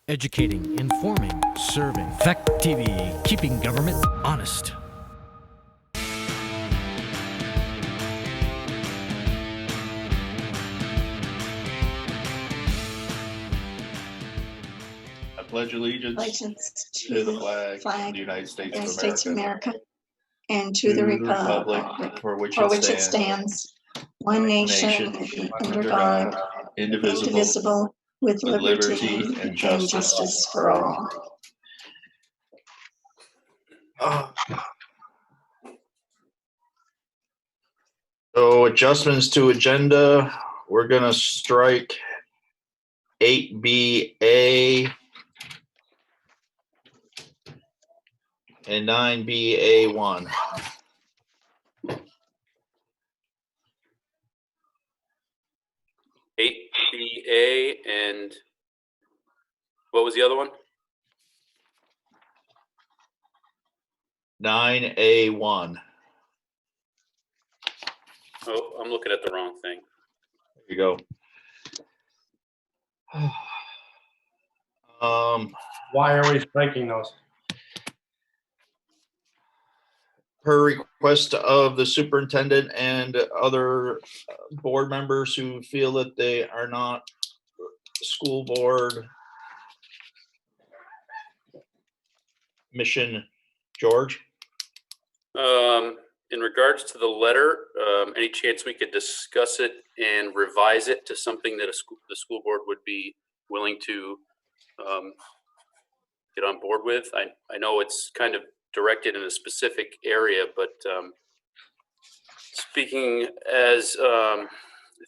Educating, informing, serving. Fact TV, keeping government honest. I pledge allegiance to the flag of the United States of America, and to the republic for which for it which it stands, stands, one nation, under God, indivisible, with liberty and justice for all. So adjustments to agenda, we're gonna strike 8BA and 9BA1. BA and what was the other one? 9A1. Oh, I'm looking at the wrong thing. There you go. Why are we striking those? Per request of the superintendent and other board members who feel that they are not school board mission. George? In regards to the letter, any chance we could discuss it and revise it to something that the school board would be willing to get on board with? I know it's kind of directed in a specific area, but speaking as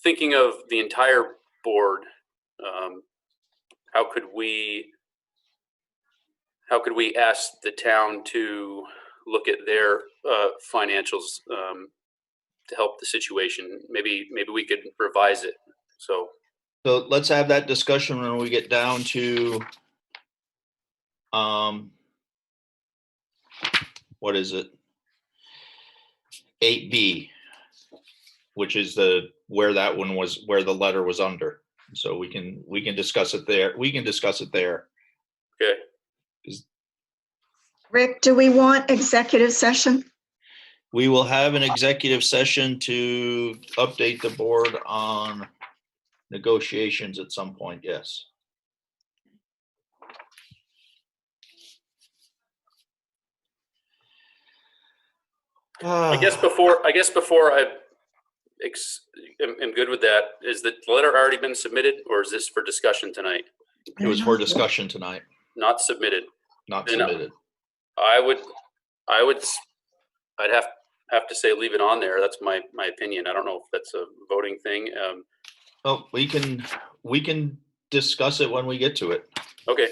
thinking of the entire board, how could we ask the town to look at their financials to help the situation? Maybe we could revise it. So let's have that discussion when we get down to what is it? 8B, which is where that one was, where the letter was under. So we can discuss it there. We can discuss it there. Okay. Rick, do we want executive session? We will have an executive session to update the board on negotiations at some point, yes. I guess before I am good with that, is the letter already been submitted, or is this for discussion tonight? It was for discussion tonight. Not submitted. Not Then submitted. I'd have to say leave it on there. That's my opinion. I don't know if that's a voting thing. Oh, we can discuss it when we get to it. Okay.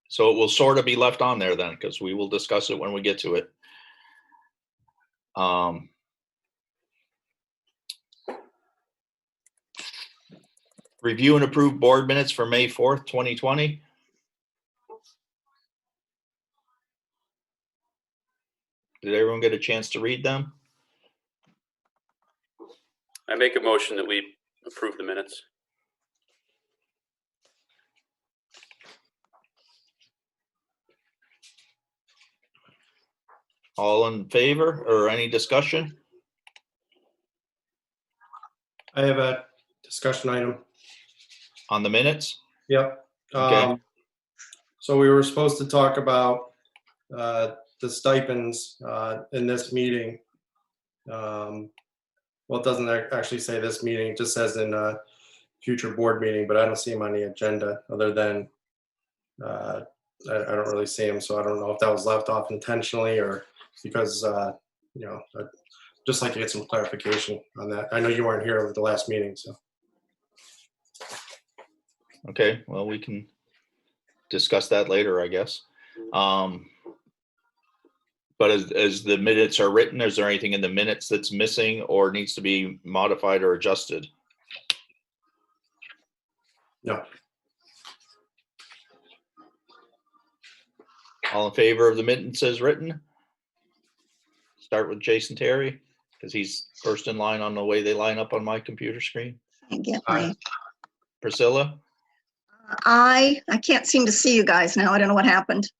So it will sort of be left on there then, because we will discuss it when we get to it. Review and approve board minutes for May 4th, 2020. Did everyone get a chance to read them? I make a motion that we approve the minutes. All in favor or any discussion? I have a discussion item. On the minutes? Yep. Okay. So we were supposed to talk about the stipends in this meeting. Well, it doesn't actually say this meeting, it just says in a future board meeting, but I don't see them on the agenda other than I don't really see them. So I don't know if that was left off intentionally or because, I'd just like to get some clarification on that. I know you weren't here at the last meeting, so. Okay, well, we can discuss that later, I guess. But as the minutes are written, is there anything in the minutes that's missing or needs to be modified or adjusted? No. All in favor of the minutes as written? Start with Jason Terry, because he's first in line on the way they line up on my computer screen. I get my Priscilla? I can't seem to see you guys now. I don't know what happened.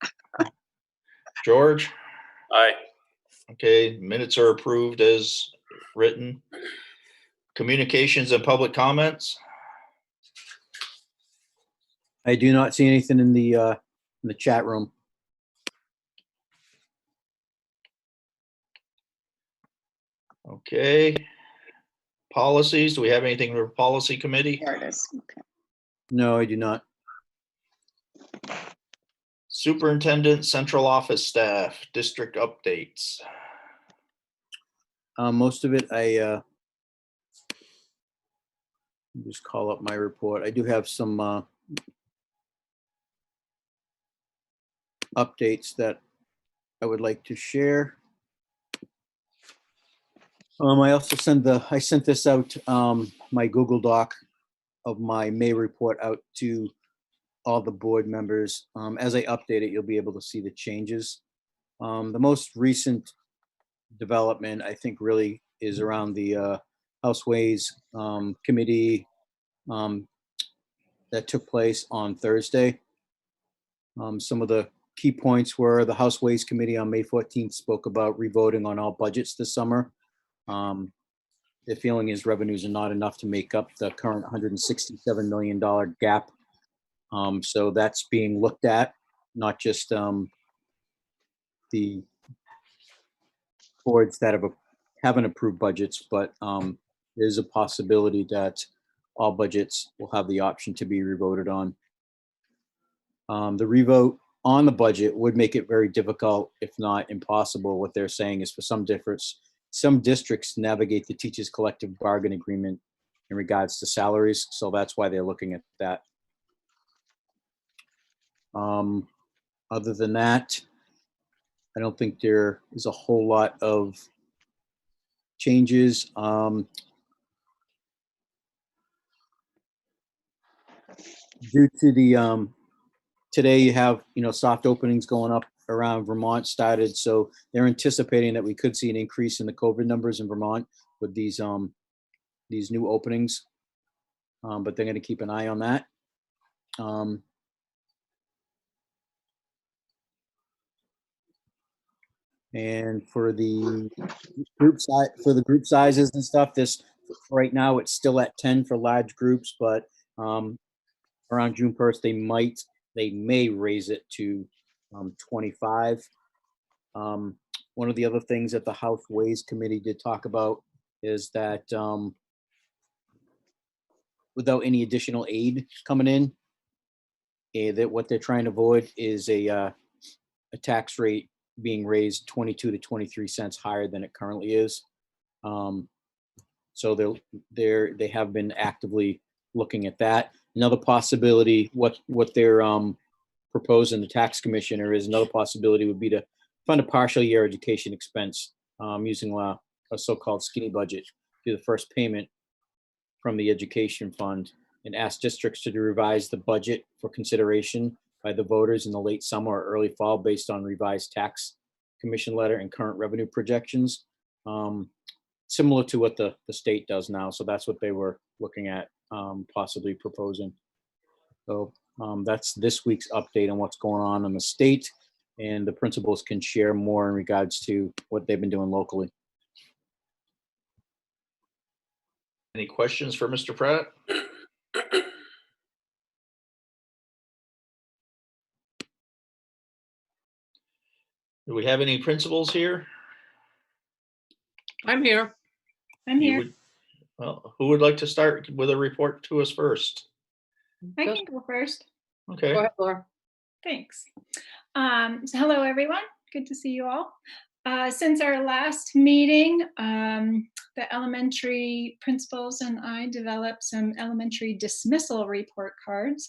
George? Aye. Okay, minutes are approved as written. Communications and public comments? I do not see anything in the chat room. Okay. Policies, do we have anything for policy committee? There it is. Okay. No, I do not. Superintendent, central office staff, district updates. Most of it, I just call up my report. I do have some updates that I would like to share. I also I sent this out, my Google Doc of my May report out to all the board members. As I update it, you'll be able to see the changes. The most recent development, I think, really is around the House Ways Committee that took place on Thursday. Some of the key points were the House Ways Committee on May 14th spoke about revoting on all budgets this summer. The feeling is revenues are not enough to make up the current $167 million gap. So that's being looked at, not just the boards that haven't approved budgets, but there's a possibility that all budgets will have the option to be revoted on. The revote on the budget would make it very difficult, if not impossible. What they're saying is for some districts navigate the teachers' collective bargain agreement in regards to salaries. So that's why they're looking at that. Other than that, I don't think there is a whole lot of changes. Due to the today you have soft openings going up around Vermont started, so they're anticipating that we could see an increase in the COVID numbers in Vermont with these new openings, but they're going to keep an eye on that. And for the group sizes and stuff, this right now it's still at 10 for large groups, but around June 1st they may raise it to 25. One of the other things that the House Ways Committee did talk about is that without any additional aid coming in, that what they're trying to avoid is a tax rate being raised 22 to 23 cents higher than it currently is. So they have been actively looking at that. Another possibility, what they're proposing the tax commissioner is another possibility would be to fund a partial year education expense using a so-called skinny budget, do the first payment from the education fund, and ask districts to revise the budget for consideration by the voters in the late summer or early fall based on revised tax commission letter and current revenue projections, similar to what the state does now. So that's what they were looking at possibly proposing. So that's this week's update on what's going on in the state, and the principals can share more in regards to what they've been doing locally. Any questions for Mr. Pratt? Do we have any principals here? I'm here. I'm here. Well, who would like to start with a report to us first? I can go first. Okay. Go ahead, Laura. Thanks. So hello, everyone. Good to see you all. Since our last meeting, the elementary principals and I developed some elementary dismissal report cards,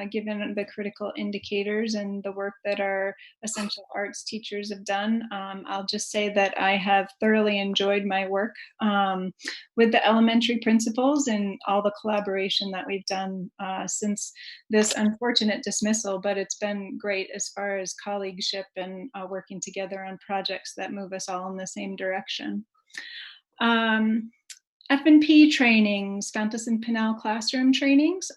given the critical indicators and the work that our essential arts teachers have done. I'll just say that I have thoroughly enjoyed my work with the elementary principals and all the collaboration that we've done since this unfortunate dismissal, but it's been great as far as colleagueship and working together on projects that move us all in the same direction. F&P trainings, Fantas and Pinal classroom trainings.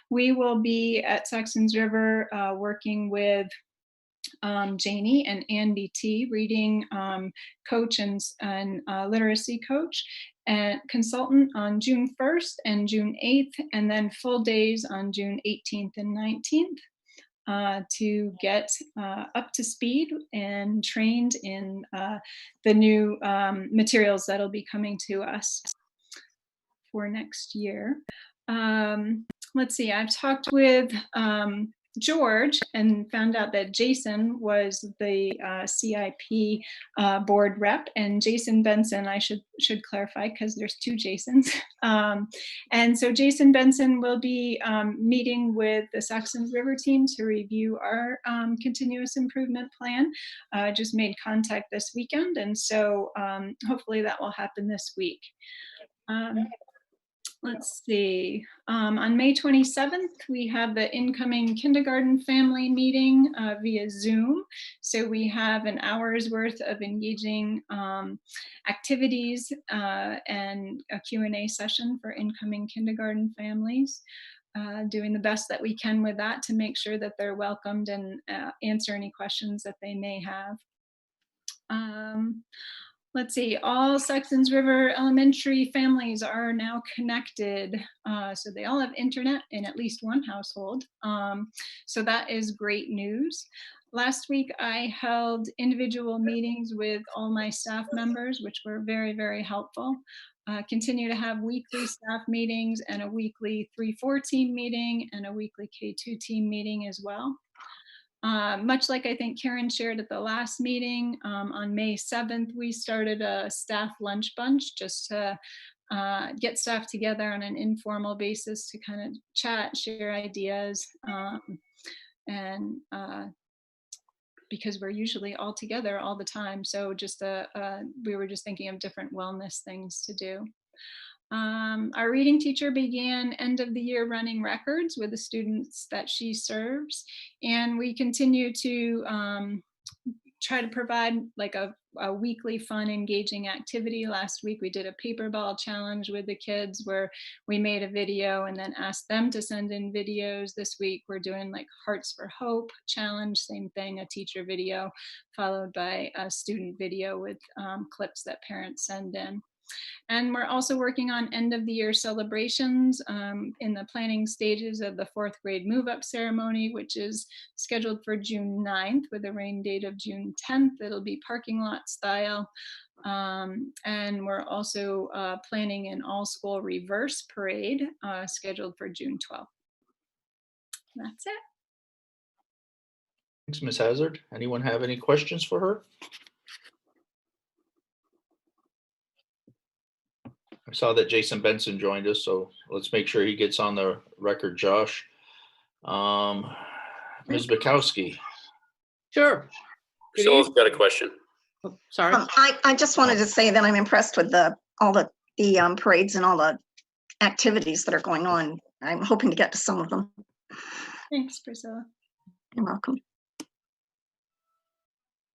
We will be at Saxons River working with Janie and Andy T, reading coach and literacy coach and consultant on June 1st and June 8th, and then full days on June 18th and 19th to get up to speed and trained in the new materials that'll be coming to us for next year. Let's see, I've talked with George and found out that Jason was the CIP board rep, and Jason Benson, I should clarify because there's two Jasons. And so Jason Benson will be meeting with the Saxons River team to review our continuous improvement plan. Just made contact this weekend, and so hopefully that will happen this week. Let's see, on May 27th, we have the incoming kindergarten family meeting via Zoom. So we have an hour's worth of engaging activities and a Q&A session for incoming kindergarten families. Doing the best that we can with that to make sure that they're welcomed and answer any questions that they may have. Let's see, all Saxons River Elementary families are now connected. So they all have internet in at least one household. So that is great news. Last week, I held individual meetings with all my staff members, which were very, very helpful. Continue to have weekly staff meetings and a weekly 3-4 team meeting and a weekly K2 team meeting as well. Much like I think Karen shared at the last meeting, on May 7th, we started a staff lunch bunch just to get staff together on an informal basis to kind of chat, share ideas, and because we're usually all together all the time. So just we were just thinking of different wellness things to do. Our reading teacher began end of the year running records with the students that she serves, and we continue to try to provide like a weekly fun, engaging activity. Last week we did a paper ball challenge with the kids where we made a video and then asked them to send in videos. This week we're doing like Hearts for Hope challenge, same thing, a teacher video followed by a student video with clips that parents send in. And we're also working on end of the year celebrations in the planning stages of the 4th grade move up ceremony, which is scheduled for June 9th with a rain date of June 10th. It'll be parking lot style. And we're also planning an all school reverse parade scheduled for June 12th. That's it. Thanks, Ms. Hazard. Anyone have any questions for her? I saw that Jason Benson joined us, so let's make sure he gets on the record, Josh. Ms. Bukowski. Sure. Priscilla's got a question. Oh, sorry. I just wanted to say that I'm impressed with all the parades and all the activities that are going on. I'm hoping to get to some of them. Thanks, Priscilla. You're welcome.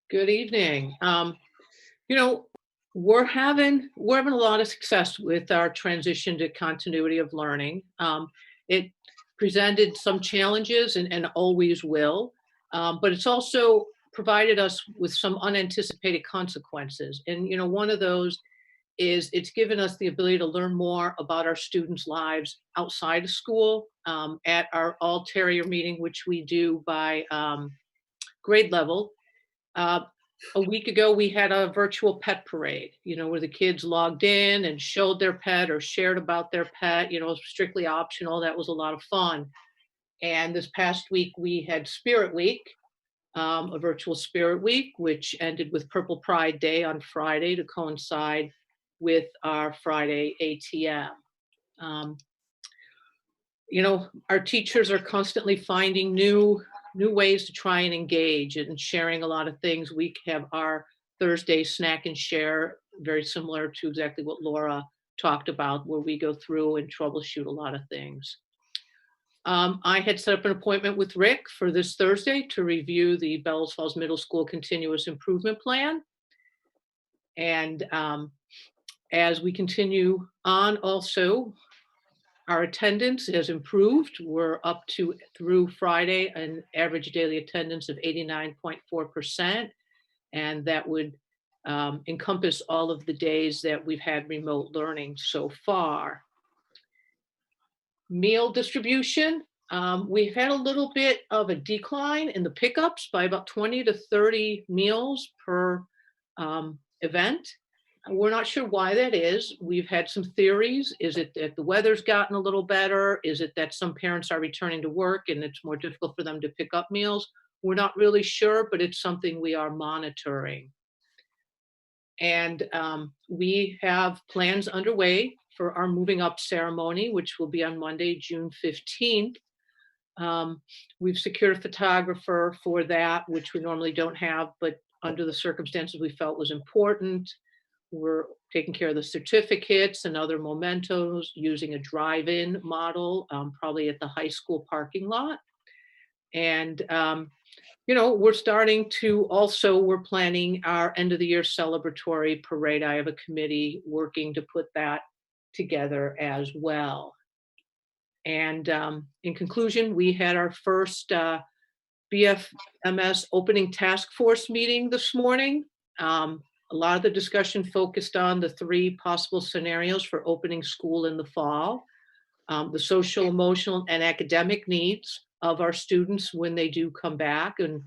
Good evening. You know, we're having a lot of success with our transition to continuity of learning. It presented some challenges and always will, but it's also provided us with some unanticipated consequences. And, you know, one of those is it's given us the ability to learn more about our students' lives outside of school at our all terrier meeting, which we do by grade level. A week ago, we had a virtual pet parade, you know, where the kids logged in and showed their pet or shared about their pet, you know, strictly optional. That was a lot of fun. And this past week, we had Spirit Week, a virtual Spirit Week, which ended with Purple Pride Day on Friday to coincide with our Friday ATM. You know, our teachers are constantly finding new ways to try and engage and sharing a lot of things. We have our Thursday snack and share, very similar to exactly what Laura talked about, where we go through and troubleshoot a lot of things. I had set up an appointment with Rick for this Thursday to review the Bellows Falls Middle School Continuous Improvement Plan. And As we continue on also, our attendance has improved. We're up to, through Friday, an average daily attendance of 89.4%. And that would encompass all of the days that we've had remote learning so far. Meal distribution, we've had a little bit of a decline in the pickups by about 20 to 30 meals per event. We're not sure why that is. We've had some theories. Is it that the weather's gotten a little better? Is it that some parents are returning to work and it's more difficult for them to pick up meals? We're not really sure, but it's something we are monitoring. And we have plans underway for our moving up ceremony, which will be on Monday, June 15th. We've secured a photographer for that, which we normally don't have, but under the circumstances we felt was important. We're taking care of the certificates and other mementos using a drive-in model, probably at the high school parking lot. And, you know, we're starting to also, we're planning our end of the year celebratory parade. I have a committee working to put that together as well. And in conclusion, we had our first BFMS opening task force meeting this morning. A lot of the discussion focused on the 3 possible scenarios for opening school in the fall, the social, emotional, and academic needs of our students when they do come back. And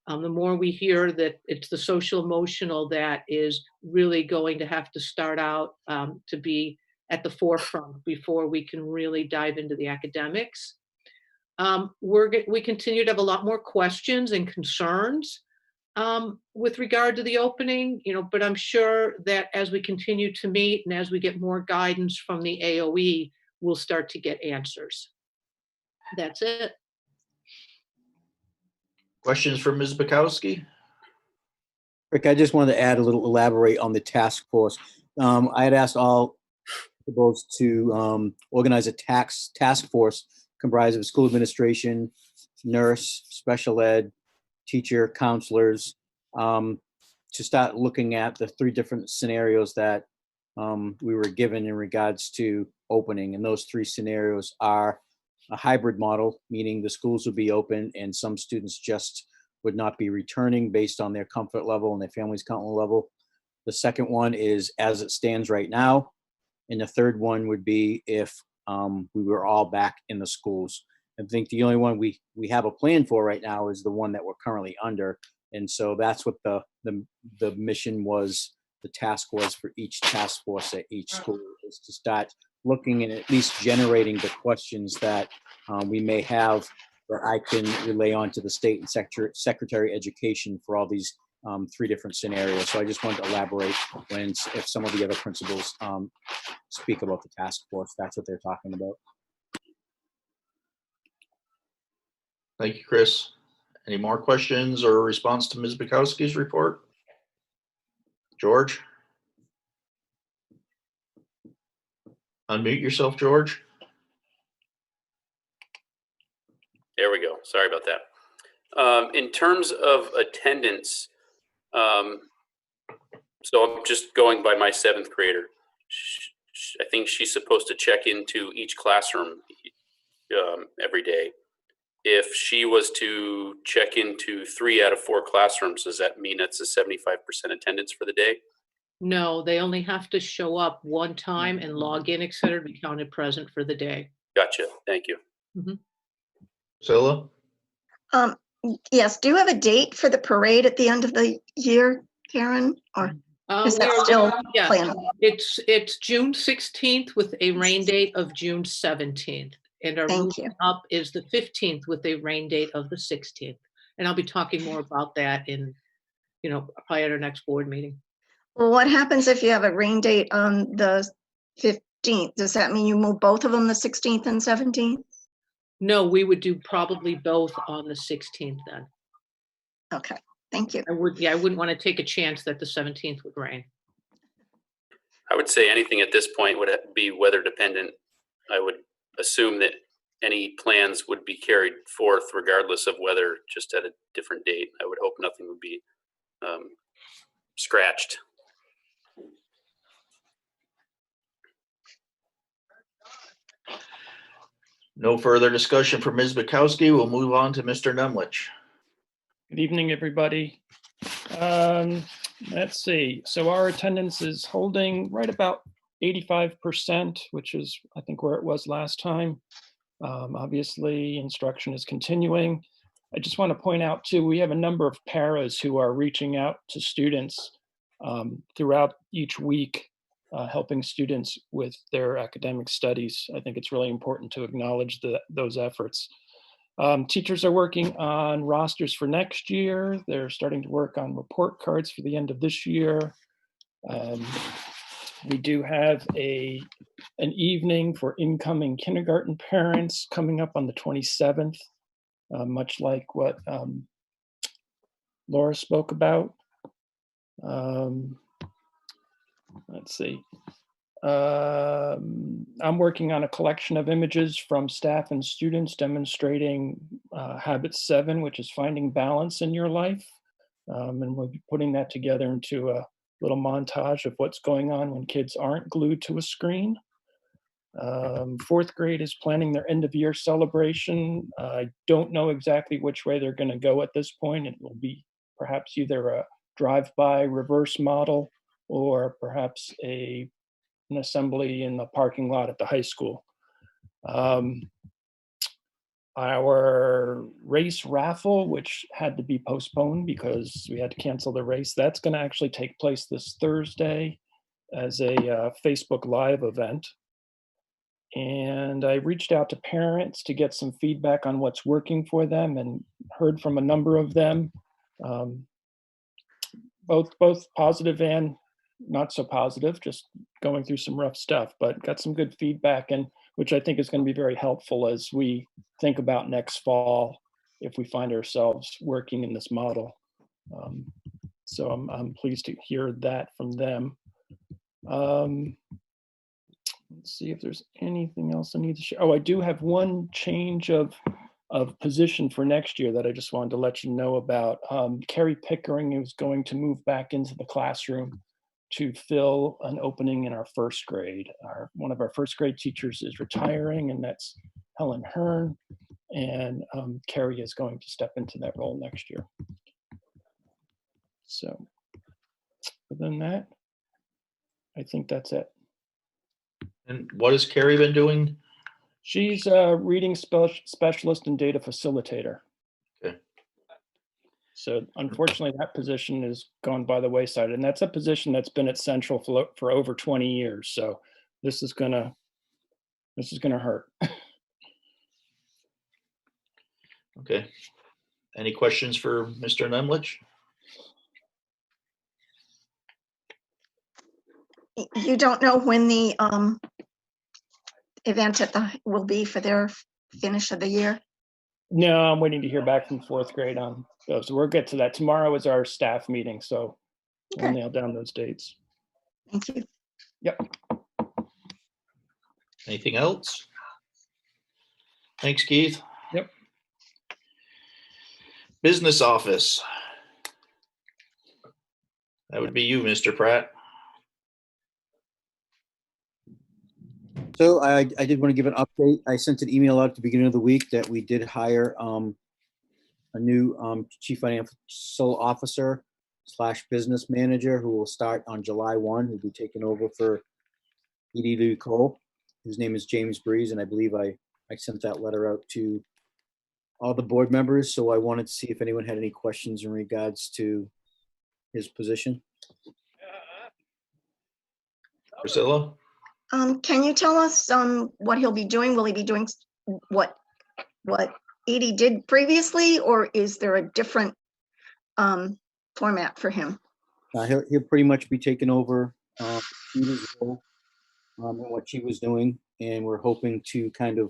the more we hear that it's the social, emotional that is really going to have to start out to be at the forefront before we can really dive into the academics. We continue to have a lot more questions and concerns with regard to the opening, you know, but I'm sure that as we continue to meet and as we get more guidance from the AOE, we'll start to get answers. That's it. Questions for Ms. Bukowski? Rick, I just wanted to add a little, elaborate on the task force. I had asked all principals to organize a task force comprised of school administration, nurse, special ed, teacher, counselors, to start looking at the 3 different scenarios that we were given in regards to opening. And those 3 scenarios are a hybrid model, meaning the schools would be open and some students just would not be returning based on their comfort level and their family's comfort level. The second one is as it stands right now. And the third one would be if we were all back in the schools. I think the only one we have a plan for right now is the one that we're currently under. And so that's what the mission was, the task was for each task force at each school, is to start looking and at least generating the questions that we may have that I can relay on to the state and Secretary of Education for all these 3 different scenarios. So I just wanted to elaborate if some of the other principals speak about the task force, that's what they're talking about. Thank you, Chris. Any more questions or response to Ms. Bukowski's report? George? Unmute yourself, George. There we go. Sorry about that. In terms of attendance, so I'm just going by my 7th grader. I think she's supposed to check into each classroom every day. If she was to check into 3 out of 4 classrooms, does that mean it's a 75% attendance for the day? No, they only have to show up one time and log in, et cetera, to be counted present for the day. Gotcha. Thank you. Mm-hmm. Priscilla? Yes, do you have a date for the parade at the end of the year, Karen? Or is that still planned? It's June 16th with a rain date of June 17th. And our moving up is the 15th with a rain date of the 16th. And I'll be talking more about that in, you know, probably at our next board meeting. Well, what happens if you have a rain date on the 15th? Does that mean you move both of them, the 16th and 17th? No, we would do probably both on the 16th then. Okay, thank you. I wouldn't want to take a chance that the 17th would rain. I would say anything at this point would be weather dependent. I would assume that any plans would be carried forth regardless of weather, just at a different date. I would hope nothing would be scratched. No further discussion for Ms. Bukowski. We'll move on to Mr. Numlich. Good evening, everybody. Let's see. So our attendance is holding right about 85%, which is, I think, where it was last time. Obviously, instruction is continuing. I just want to point out, too, we have a number of paras who are reaching out to students throughout each week, helping students with their academic studies. I think it's really important to acknowledge those efforts. Teachers are working on rosters for next year. They're starting to work on report cards for the end of this year. We do have an evening for incoming kindergarten parents coming up on the 27th, much like what Laura spoke about. Let's see. I'm working on a collection of images from staff and students demonstrating Habit 7, which is finding balance in your life. And we'll be putting that together into a little montage of what's going on when kids aren't glued to a screen. Fourth grade is planning their end of year celebration. I don't know exactly which way they're going to go at this point. It will be perhaps either a drive-by reverse model or perhaps an assembly in the parking lot at the high school. Our race raffle, which had to be postponed because we had to cancel the race, that's going to actually take place this Thursday as a Facebook Live event. And I reached out to parents to get some feedback on what's working for them and heard from a number of them, both positive and not so positive, just going through some rough stuff, but got some good feedback, and which I think is going to be very helpful as we think about next fall if we find ourselves working in this model. So I'm pleased to hear that from them. Let's see if there's anything else I need to share. Oh, I do have one change of position for next year that I just wanted to let you know about. Carrie Pickering is going to move back into the classroom to fill an opening in our first grade. One of our first grade teachers is retiring, and that's Helen Hearn, and Carrie is going to step into that role next year. So other than that, I think that's it. And what has Carrie been doing? She's a reading specialist and data facilitator. Okay. So unfortunately, that position is gone by the wayside, and that's a position that's been at Central for over 20 years. So this is gonna hurt. Okay. Any questions for Mr. Nemlich? You don't know when the event will be for their finish of the year? No, I'm waiting to hear back from fourth grade on those. So we'll get to that. Tomorrow is our staff meeting, so we'll Okay. nail down those dates. Thank you. Yep. Anything else? Thanks, Keith. Yep. Business office. That would be you, Mr. Pratt. So I did want to give an update. I sent an email out at the beginning of the week that we did hire a new chief financial officer / business manager who will start on July 1, who'll be taking over for Edie Lee Cole. His name is James Breeze, and I believe I sent that letter out to all the board members. So I wanted to see if anyone had any questions in regards to his position. Priscilla? Can you tell us what he'll be doing? Will he be doing what Edie did previously, or is there a different format for him? He'll pretty much be taking over Edie's role and what she was doing, and we're hoping to kind of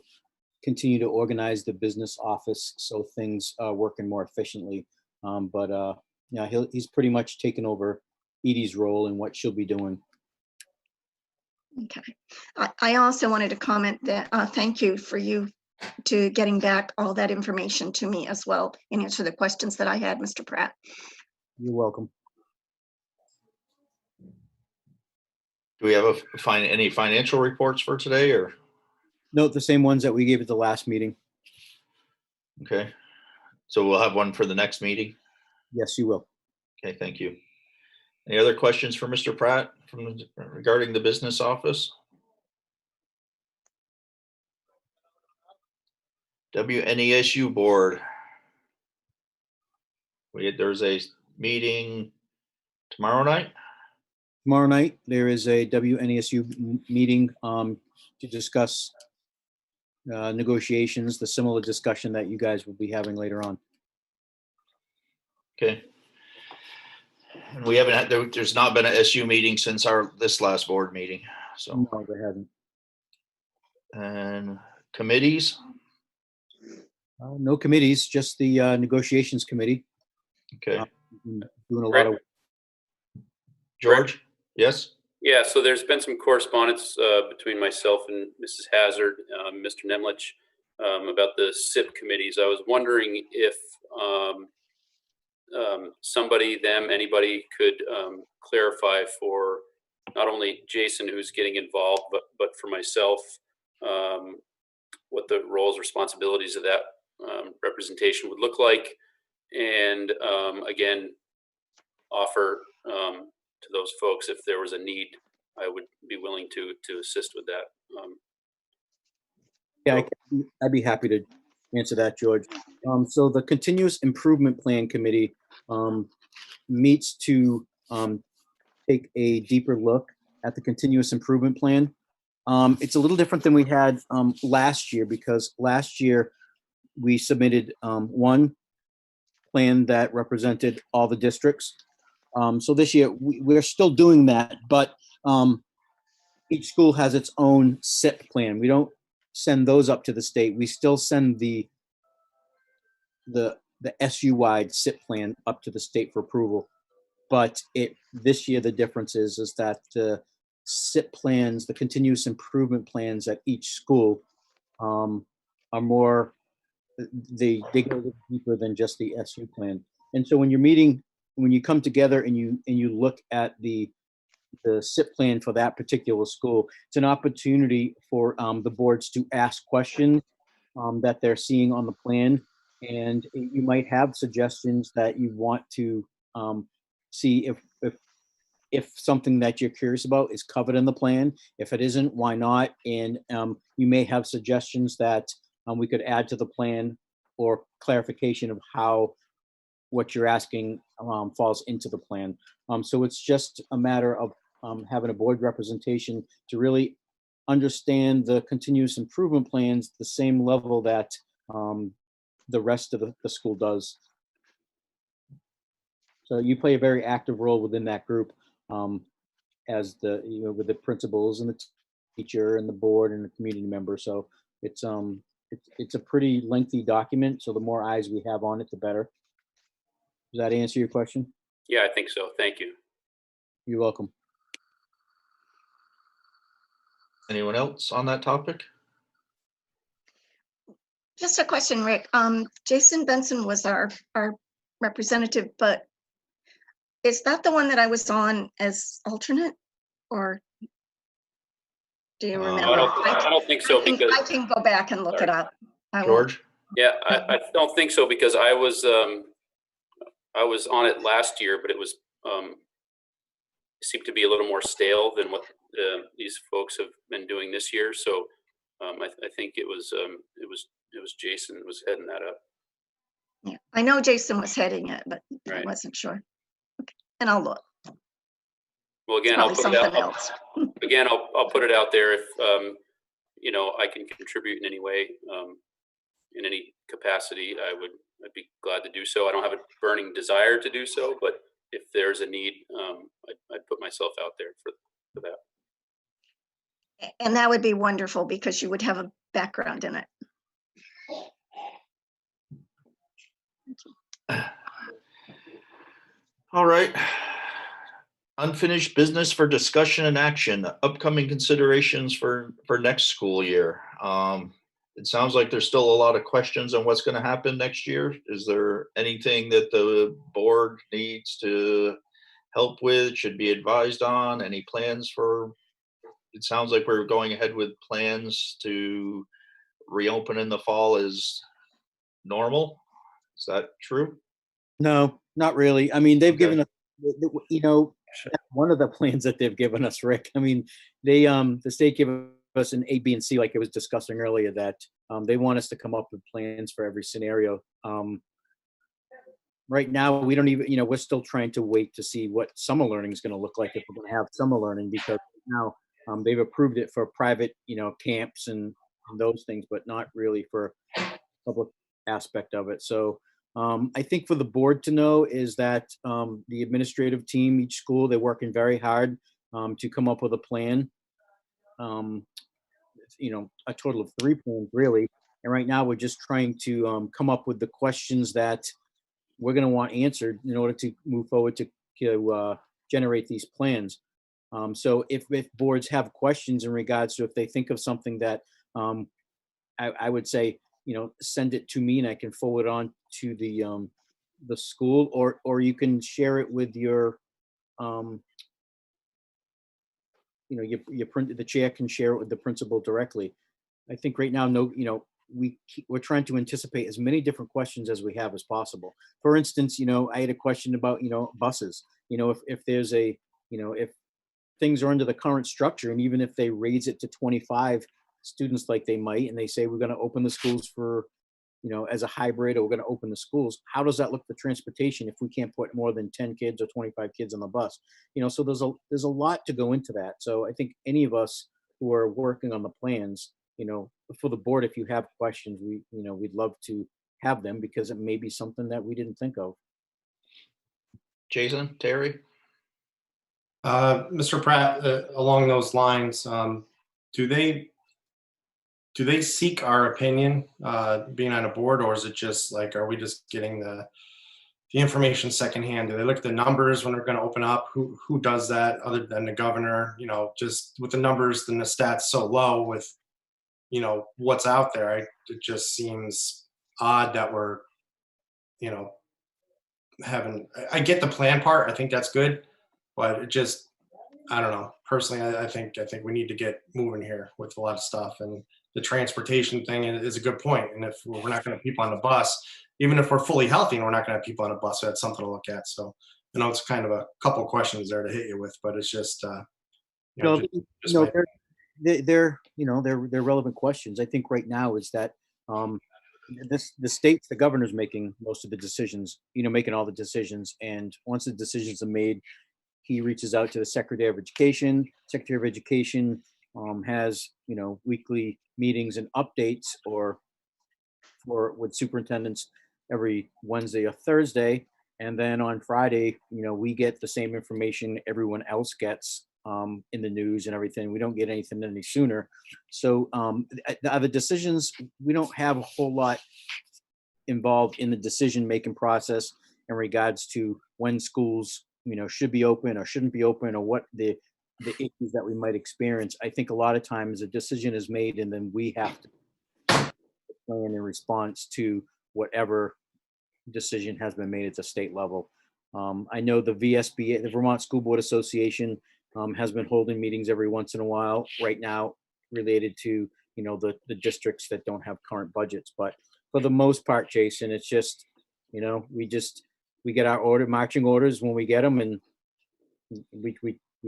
continue to organize the business office so things are working more efficiently. Yeah, he's pretty much taken over Edie's role and what she'll be doing. Okay. I also wanted to comment that thank you for you to getting back all that information to me as well and answer the questions that I had, Mr. Pratt. You're welcome. Do we have any financial reports for today, or? Note the same ones that we gave at the last meeting. Okay. So we'll have one for the next meeting. Yes, you will. Okay, thank you. Any other questions for Mr. Pratt regarding the business office? WNESU board. There's a meeting tomorrow night. Tomorrow night, there is a WNESU meeting to discuss negotiations, the similar discussion that you guys will be having later on. Okay. And we haven't had, there's not been an SU meeting since this last board meeting, so. No, they haven't. And committees? No committees, just the negotiations committee. Okay. Doing a lot of. George? Yes? Yeah, so there's been some correspondence between myself and Mrs. Hazard, Mr. Nemlich, about the SIP committees. I was wondering if anybody could clarify for not only Jason, who's getting involved, but for myself, what the roles, responsibilities of that representation would look like. And again, offer to those folks, if there was a need, I would be willing to assist with that. Yeah, I'd be happy to answer that, George. So the Continuous Improvement Plan Committee meets to take a deeper look at the Continuous Improvement Plan. It's a little different than we had last year, because last year we submitted one plan that represented all the districts. So this year we're still doing that, but each school has its own SIP plan. We don't send those up to the state. We still send the SU-wide SIP plan up to the state for approval. But this year the difference is that the SIP plans, the continuous improvement plans at each school, are more, they go a little deeper than just the SU plan. And so when you come together and you look at the SIP plan for that particular school, it's an opportunity for the boards to ask questions that they're seeing on the plan. And you might have suggestions that you want to see if something that you're curious about is covered in the plan. If it isn't, why not? And you may have suggestions that we could add to the plan, or clarification of how what you're asking falls into the plan. So it's just a matter of having a board representation to really understand the continuous improvement plans the same level that the rest of the school does. So you play a very active role within that group, as with the principals and the teacher and the board and the community member. So it's a pretty lengthy document. So the more eyes we have on it, the better. Does that answer your question? Yeah, I think so. Thank you. You're welcome. Anyone else on that topic? Just a question, Rick. Jason Benson was our representative, but is that the one that I was on as alternate, or do you remember? I don't think so, because I can go back and look it up. George? yeah, I don't think so, because I was on it last year, but it was seemed to be a little more stale than what these folks have been doing this year. So I think it was Jason who was heading that up. Yeah, I know Jason was heading it, but I Right. wasn't sure. Okay, and I'll look. Well, again, Probably something else. Again, I'll put it out there if I can contribute in any way, in any capacity. I'd be glad to do so. I don't have a burning desire to do so, but if there's a need, I'd put myself out there for that. And that would be wonderful, because you would have a background in it. All right. Unfinished business for discussion and action, upcoming considerations for next school year. It sounds like there's still a lot of questions on what's going to happen next year. Is there anything that the board needs to help with, should be advised on? Any plans for it sounds like we're going ahead with plans to reopen in the fall as normal. Is that true? No, not really. I mean, they've Okay. given us, you know, one of the plans that they've given us, Rick. I mean, the state gave us an A, B, and C, like I was discussing earlier, that they want us to come up with plans for every scenario. Right now, we don't even, we're still trying to wait to see what summer learning is going to look like, if we're going to have summer learning, because now they've approved it for private, camps and those things, but not really for public aspect of it. So I think for the board to know is that the administrative team, each school, they're working very hard to come up with a plan. A total of 3 plans really. And right now we're just trying to come up with the questions that we're going to want answered in order to move forward to generate these plans. So if boards have questions in regards to, if they think of something that I would say, send it to me and I can forward it on to the school, or you can share it with your, the chair can share it with the principal directly. I think right now, we're trying to anticipate as many different questions as we have as possible. For instance, I had a question about, buses, if there's if things are under the current structure, and even if they raise it to 25 students like they might, and they say we're going to open the schools for, as a hybrid, or we're going to open the schools, how does that look for transportation if we can't put more than 10 kids or 25 kids on the bus? So there's a lot to go into that. So I think any of us who are working on the plans, for the board, if you have questions, we'd love to have them, because it may be something that we didn't think of. Jason, Terry? Mr. Pratt, along those lines, do they seek our opinion, being on a board, or is it just like, are we just getting the information secondhand? Do they look at the numbers when they're going to open up? Who does that other than the governor? Just with the numbers and the stats so low with, what's out there, it just seems odd that we're, I get the plan part. I think that's good, but it just, I don't know. Personally, I think we need to get moving here with a lot of stuff, and the transportation thing is a good point. And if we're not going to have people on the bus, even if we're fully healthy and we're not going to have people on a bus, so that's something to look at. So I know it's kind of a couple questions there to hit you with, but it's just, They're relevant questions. I think right now is that the states, the governor's making most of the decisions, making all the decisions. And once the decisions are made, he reaches out to the Secretary of Education. Secretary of Education has, weekly meetings and updates with superintendents every Wednesday or Thursday. And then on Friday, we get the same information everyone else gets in the news and everything. We don't get anything any sooner. So the other decisions, we don't have a whole lot involved in the decision-making process in regards to when schools, should be open or shouldn't be open, or what the issues that we might experience. I think a lot of times a decision is made, and then we have to plan in response to whatever decision has been made at the state level. I know the VSBA, the Vermont School Board Association, has been holding meetings every once in a while right now related to, the districts that don't have current budgets. But for the most part, Jason, it's just, we get our marching orders when we get them, and we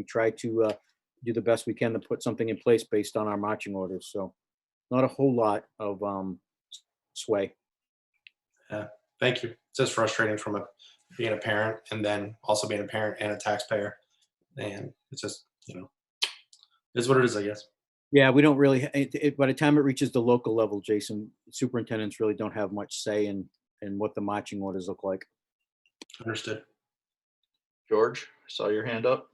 try to do the best we can to put something in place based on our marching orders. So not a whole lot of sway. Yeah, thank you. It's just frustrating from being a parent, and then also being a parent and a taxpayer. And it's just, it's what it is, I guess. Yeah, we don't really, by the time it reaches the local level, Jason, superintendents really don't have much say in what the marching orders look like. Understood. George, saw your hand up.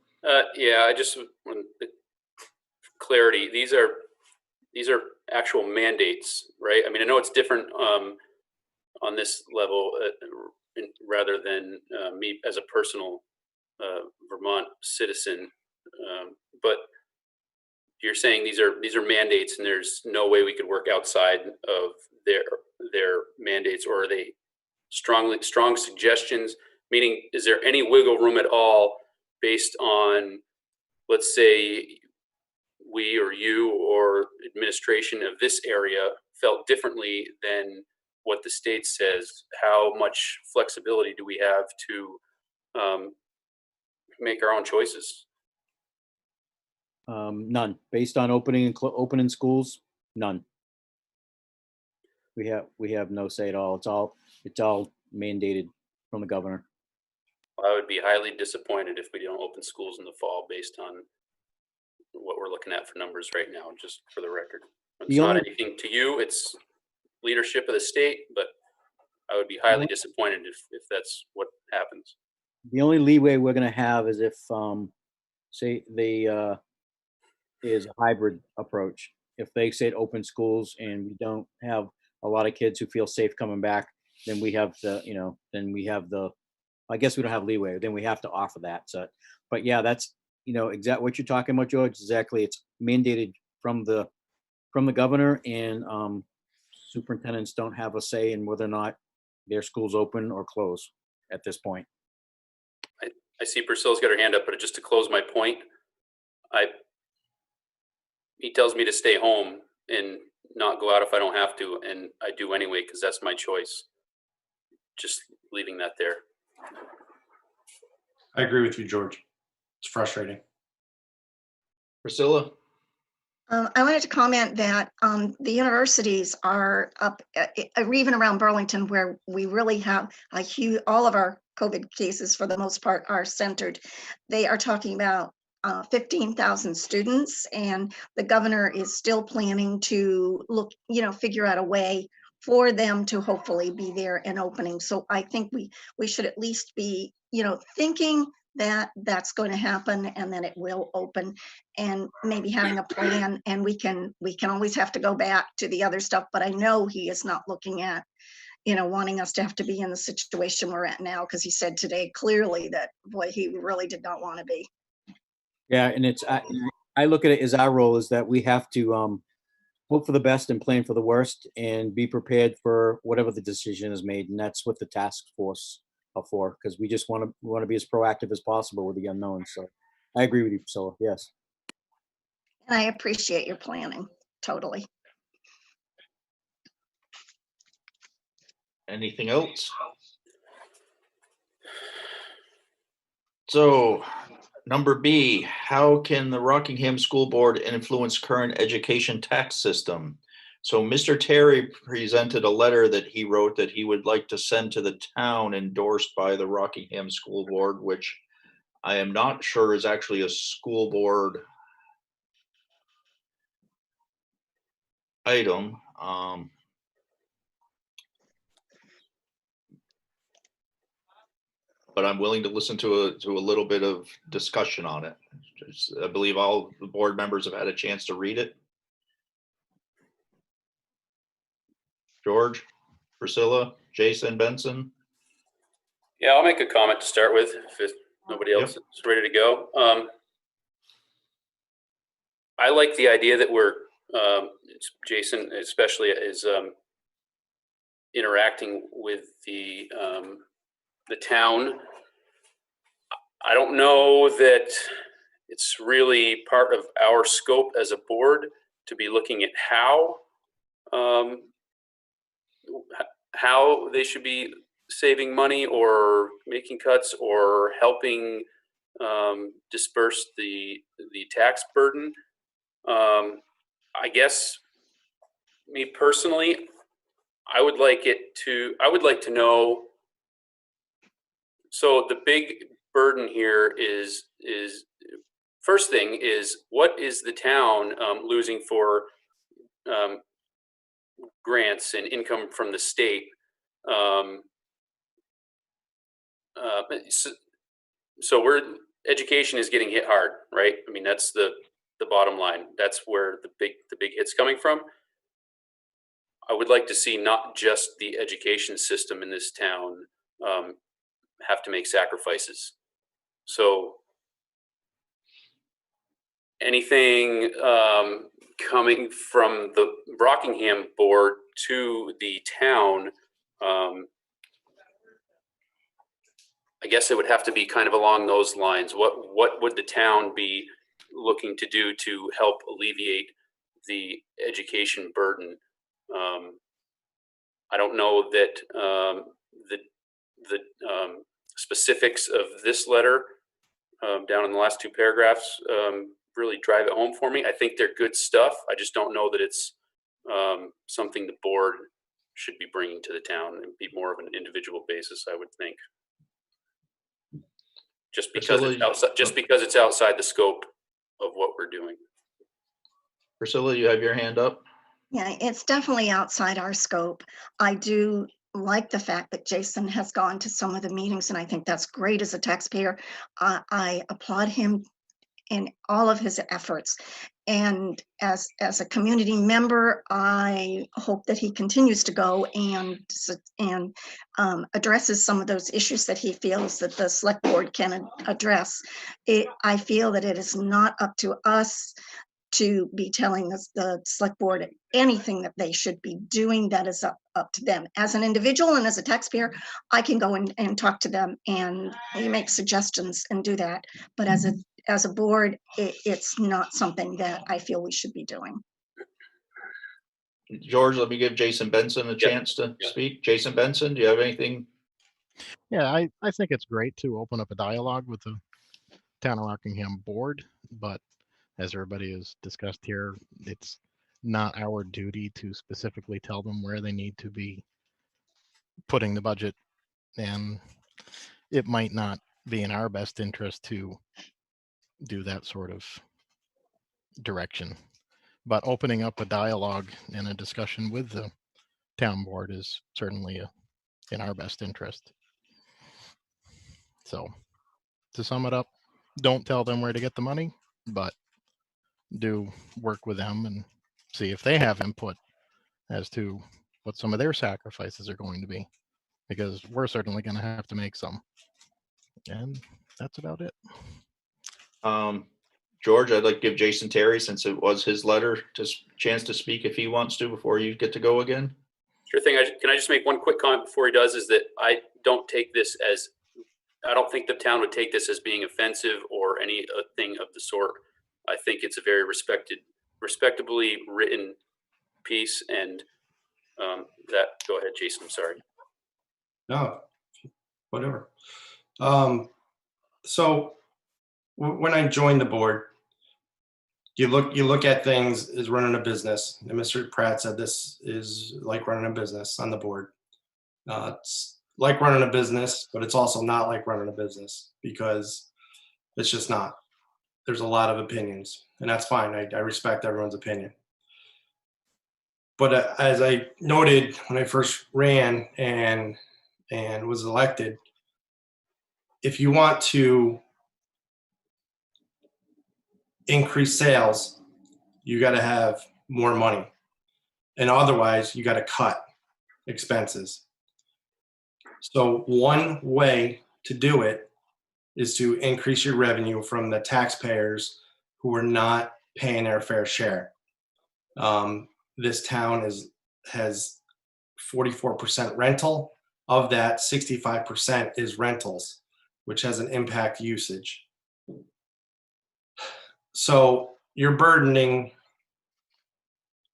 Yeah, I just want clarity. These are actual mandates, right? I mean, I know it's different on this level rather than me as a personal Vermont citizen, but you're saying these are mandates, and there's no way we could work outside of their mandates, or are they strong suggestions? Meaning, is there any wiggle room at all based on, let's say, we or you or administration of this area felt differently than what the state says, how much flexibility do we have to make our own choices? None. Based on opening schools, none. We have no say at all. It's all mandated from the governor. I would be highly disappointed if we don't open schools in the fall based on what we're looking at for numbers right now, just for the record. It's The not only- anything to you, it's leadership of the state, but I would be highly disappointed if that's what happens. The only leeway we're gonna have is if, say, is a hybrid approach. If they say open schools and we don't have a lot of kids who feel safe coming back, then we have I guess we don't have leeway, then we have to offer that. So, but yeah, that's, exactly what you're talking about, George. Exactly. It's mandated from the governor, and superintendents don't have a say in whether or not their schools open or close at this point. I see Priscilla's got her hand up, but just to close my point, he tells me to stay home and not go out if I don't have to, and I do anyway because that's my choice. Just leaving that there. I agree with you, George. It's frustrating. Priscilla? I wanted to comment that the universities are up, even around Burlington, where we really have a huge, all of our COVID cases for the most part are centered. They are talking about 15,000 students, and the governor is still planning to look, figure out a way for them to hopefully be there and opening. So I think we should at least be, thinking that that's going to happen and then it will open, and maybe having a plan. And we can always have to go back to the other stuff, but I know he is not looking at, wanting us to have to be in the situation we're at now, because he said today clearly that, boy, he really did not want to be. Yeah, and I look at it as our role is that we have to hope for the best and plan for the worst and be prepared for whatever the decision is made, and that's what the task force are for, because we just want to be as proactive as possible with the unknown. So I agree with you, Priscilla. Yes. And I appreciate your planning, totally. Anything else? So, number B, how can the Rockingham School Board influence current education tax system? So Mr. Terry presented a letter that he wrote that he would like to send to the town, endorsed by the Rockingham School Board, which I am not sure is actually a school board item. But I'm willing to listen to a little bit of discussion on it. I believe all the board members have had a chance to read it. George, Priscilla, Jason, Benson. Yeah, I'll make a comment to start with if nobody else is ready to go. I like the idea that we're, Jason especially, is interacting with the town. I don't know that it's really part of our scope as a board to be looking at how they should be saving money or making cuts or helping disperse the tax burden. I guess me personally, I would like to know. So the big burden here is first thing is, what is the town losing for grants and income from the state? So education is getting hit hard, right? I mean, that's the bottom line. That's where the big hit's coming from. I would like to see not just the education system in this town have to make sacrifices. So anything coming from the Rockingham board to the town, I guess it would have to be kind of along those lines. What would the town be looking to do to help alleviate the education burden. I don't know that the specifics of this letter down in the last two paragraphs really drive it home for me. I think they're good stuff. I just don't know that it's something the board should be bringing to the town, and be more of an individual basis, I would think. Just because it's outside the scope of what we're doing. Priscilla, you have your hand up. Yeah, it's definitely outside our scope. I do like the fact that Jason has gone to some of the meetings, and I think that's great as a taxpayer. I applaud him in all of his efforts. And as a community member, I hope that he continues to go and addresses some of those issues that he feels that the select board can address. I feel that it is not up to us to be telling the select board anything that they should be doing. That is up to them. As an individual and as a taxpayer, I can go and talk to them and make suggestions and do that. But as a board, it's not something that I feel we should be doing. George, let me give Jason Benson a chance to speak. Jason Benson, do you have anything? Yeah, I think it's great to open up a dialogue with the Town of Rockingham board, but as everybody has discussed here, it's not our duty to specifically tell them where they need to be putting the budget, and it might not be in our best interest to do that sort of direction. But opening up a dialogue and a discussion with the town board is certainly in our best interest. So to sum it up, don't tell them where to get the money, but do work with them and see if they have input as to what some of their sacrifices are going to be, because we're certainly going to have to make some. And that's about it. George, I'd like to give Jason Terry, since it was his letter, just chance to speak if he wants to before you get to go again. Sure thing. Can I just make one quick comment before he does? Is that I don't think the town would take this as being offensive or anything of the sort. I think it's a very respectably written piece, and go ahead, Jason. I'm sorry. No, whatever. So when I joined the board, you look at things as running a business, and Mr. Pratt said this is like running a business on the board. It's like running a business, but it's also not like running a business, because it's just not. There's a lot of opinions, and that's fine. I respect everyone's opinion. But as I noted when I first ran and was elected, if you want to increase sales, you got to have more money, and otherwise you got to cut expenses. So one way to do it is to increase your revenue from the taxpayers who are not paying their fair share. This town has 44% rental. Of that, 65% is rentals, which has an impact usage. So you're burdening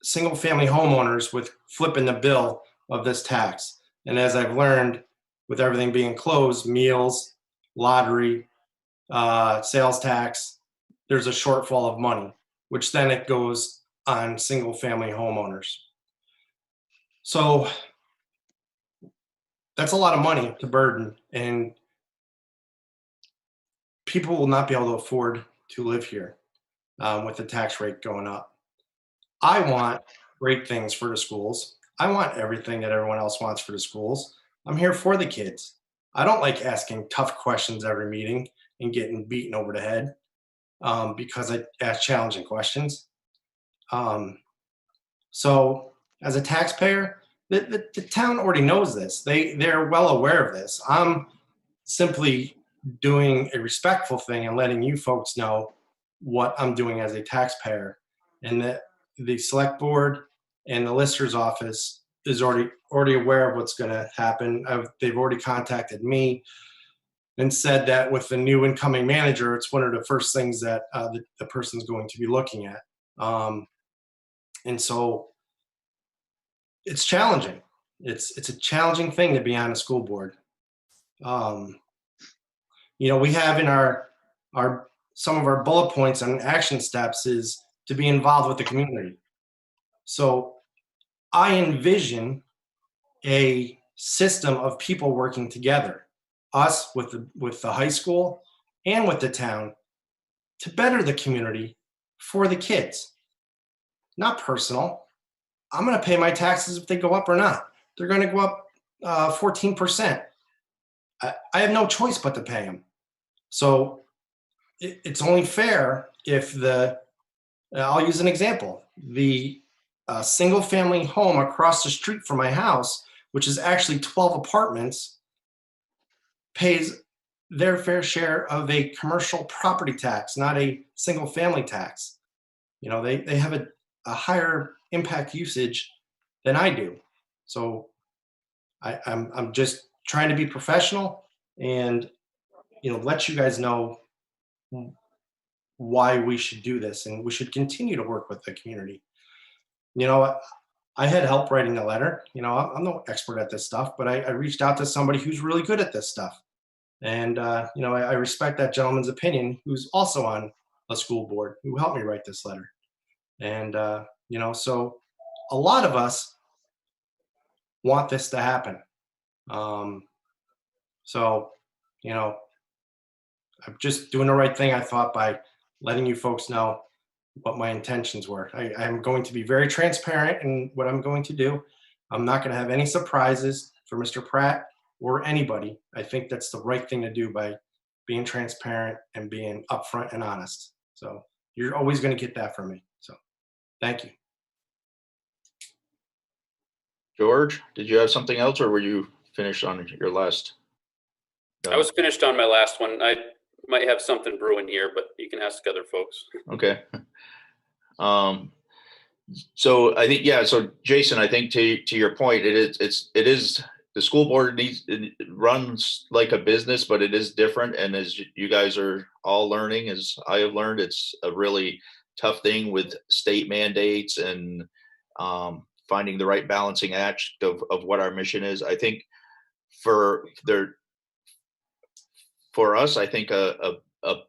single-family homeowners with flipping the bill of this tax. And as I've learned, with everything being closed, meals, lottery, sales tax, there's a shortfall of money, which then it goes on single-family homeowners. So that's a lot of money to burden, and people will not be able to afford to live here with the tax rate going up. I want great things for the schools. I want everything that everyone else wants for the schools. I'm here for the kids. I don't like asking tough questions every meeting and getting beaten over the head because I ask challenging questions. So as a taxpayer, the town already knows this. They're well aware of this. I'm simply doing a respectful thing and letting you folks know what I'm doing as a taxpayer, and that the select board and the lister's office is already aware of what's going to happen. They've already contacted me. and said that with the new incoming manager, it's one of the first things that the person's going to be looking at. And so it's challenging. It's a challenging thing to be on a school board. We have in our some of our bullet points and action steps is to be involved with the community. So I envision a system of people working together, us with the high school and with the town, to better the community for the kids. Not personal. I'm going to pay my taxes if they go up or not. They're going to go up 14%. I have no choice but to pay them. So it's only fair if I'll use an example. The single family home across the street from my house, which is actually 12 apartments, pays their fair share of a commercial property tax, not a single family tax. They have a higher impact usage than I do. So I'm just trying to be professional and let you guys know why we should do this, and we should continue to work with the community. I had help writing the letter. I'm no expert at this stuff, but I reached out to somebody who's really good at this stuff. And, I respect that gentleman's opinion, who's also on a school board, who helped me write this letter. And, so a lot of us want this to happen. So, I'm just doing the right thing, I thought, by letting you folks know what my intentions were. I'm going to be very transparent in what I'm going to do. I'm not going to have any surprises for Mr. Pratt or anybody. I think that's the right thing to do by being transparent and being upfront and honest. So you're always going to get that from me. So thank you. George, did you have something else, or were you finished on your last? I was finished on my last one. I might have something brewing here, but you can ask other folks. Okay. So I think, yeah, so Jason, I think to your point, it is the school board it runs like a business, but it is different. And as you guys are all learning, as I have learned, it's a really tough thing with state mandates and finding the right balancing act of what our mission is. I think for us, I think a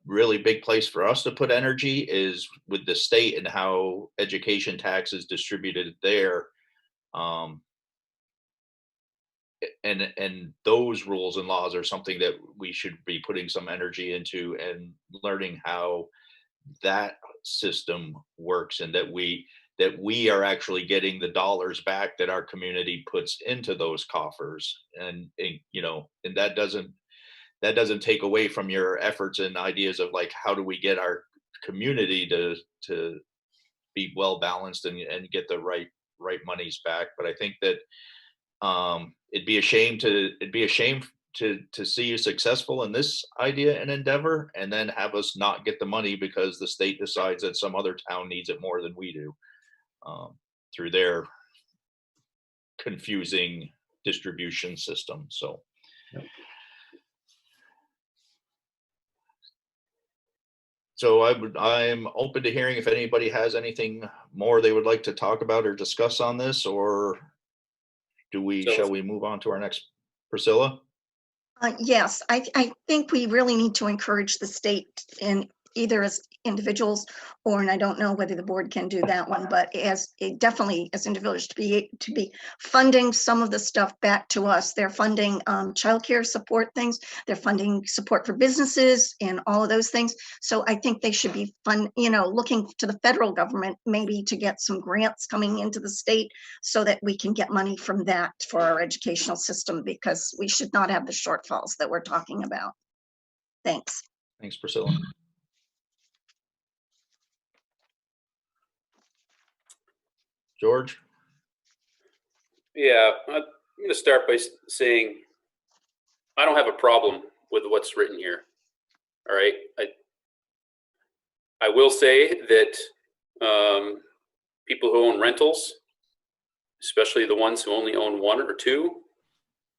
really big place for us to put energy is with the state and how education tax is distributed there. And those rules and laws are something that we should be putting some energy into and learning how that system works, and that we are actually getting the dollars back that our community puts into those coffers. And that doesn't take away from your efforts and ideas of like, how do we get our community to be well balanced and get the right monies back. But I think that it'd be a shame to see you successful in this idea and endeavor, and then have us not get the money because the state decides that some other town needs it more than we do, through their confusing distribution system. So. Yep. So I'm open to hearing if anybody has anything more they would like to talk about or discuss on this, or shall we move on to our next? Priscilla? Yes, I think we really need to encourage the state, in either as individuals, or, and I don't know whether the board can do that one, but definitely as individuals, to be funding some of the stuff back to us. They're funding childcare support things. They're funding support for businesses and all of those things. So I think they should be looking to the federal government maybe to get some grants coming into the state so that we can get money from that for our educational system, because we should not have the shortfalls that we're talking about. Thanks. Thanks, Priscilla. George? Yeah, I'm going to start by saying I don't have a problem with what's written here. All right. I will say that people who own rentals, especially the ones who only own one or two,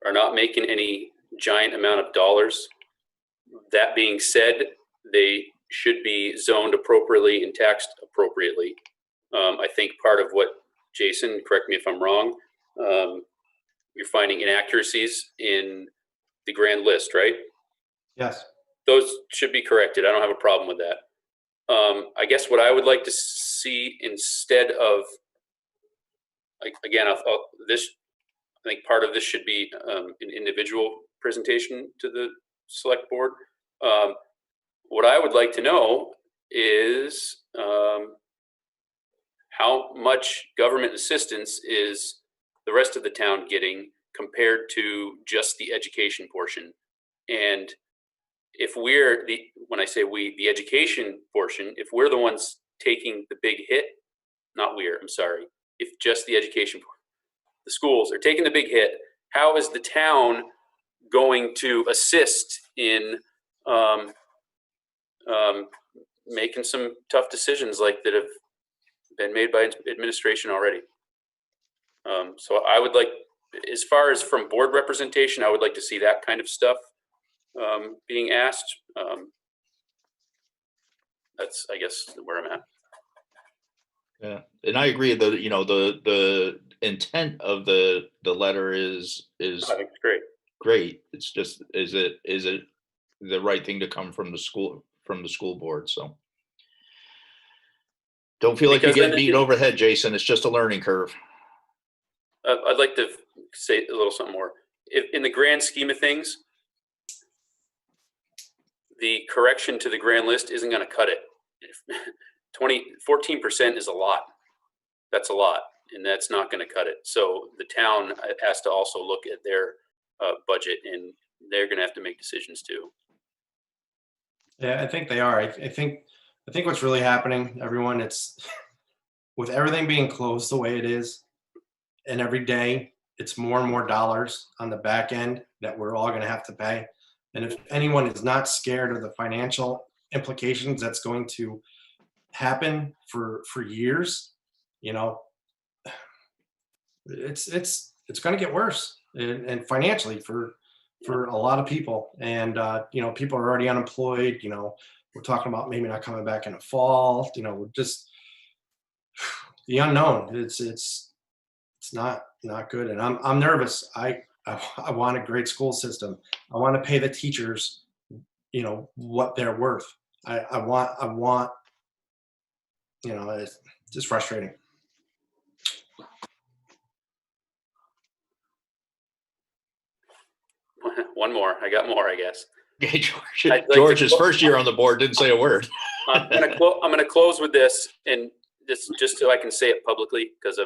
are not making any giant amount of dollars That being said, they should be zoned appropriately and taxed appropriately. I think part of what, Jason, correct me if I'm wrong, you're finding inaccuracies in the grand list, right? Yes. Those should be corrected. I don't have a problem with that. I guess what I would like to see instead of, again, this, I think part of this should be an individual presentation to the select board. What I would like to know is how much government assistance is the rest of the town getting compared to just the education portion. And if we're when I say we, the education portion, if we're the ones taking the big hit, not we're, I'm sorry, if just the education, the schools are taking the big hit, how is the town going to assist in making some tough decisions like that have been made by administration already? So I would like, as far as from board representation, I would like to see that kind of stuff being asked. That's, I guess, where I'm at. Yeah, and I agree that, you know, the intent of the letter is I think it's great. great. It's just, is it the right thing to come from the school board? So don't feel like you're Because getting beat over the head, Jason. It's just a learning curve. I'd like to say a little something more. In the grand scheme of things, the correction to the grand list isn't going to cut it. 14% is a lot. That's a lot, and that's not going to cut it. So the town has to also look at their budget, and they're going to have to make decisions too. Yeah, I think they are. I think what's really happening, everyone, it's with everything being closed the way it is, and every day it's more and more dollars on the back end that we're all going to have to pay. And if anyone is not scared of the financial implications that's going to happen for years, you know, it's going to get worse, and financially for a lot of people. And you know, people are already unemployed. You know, we're talking about maybe not coming back in the fall. You know, we're just the unknown. It's not good, and I'm nervous. I want a great school system. I want to pay the teachers, you know, what they're worth. I want, you know, it's just frustrating. One more. I got more, I guess. Okay, I'd like George's to first year on the board didn't say a word. I'm going to close with this, and this just so I can say it publicly, because I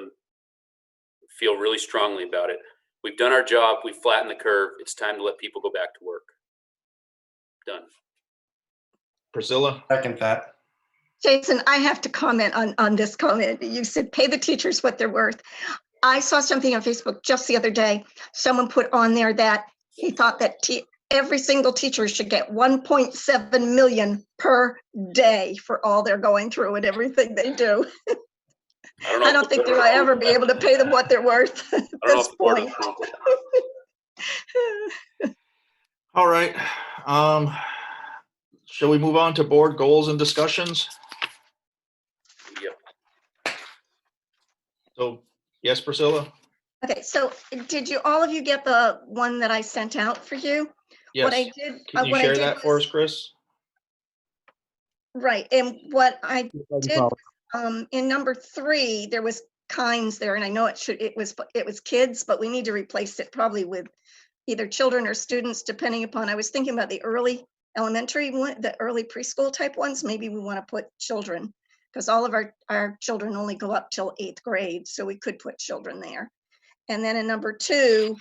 feel really strongly about it. We've done our job. We've flattened the curve. It's time to let people go back to work. Done. Priscilla? Second that. Jason, I have to comment on this comment. You said pay the teachers what they're worth. I saw something on Facebook just the other day. Someone put on there that he thought that every single teacher should get 1.7 million per day for all they're going through and everything they do. I don't think they'll ever be able to pay them what they're worth at this point. All right. Shall we move on to board goals and discussions? Yep. So, yes, Priscilla? Okay, so did all of you get the one that I sent out for you? Yes. What I did, Can you share that for us, Chris? Right, and what I did, in number 3, there was kinds there, and I know it was kids, but we need to replace it probably with either children or students, depending upon, I was thinking about the early elementary one, the early preschool type ones. Maybe we want to put children, because all of our children only go up till 8th grade, so we could put children there. And then in number 2,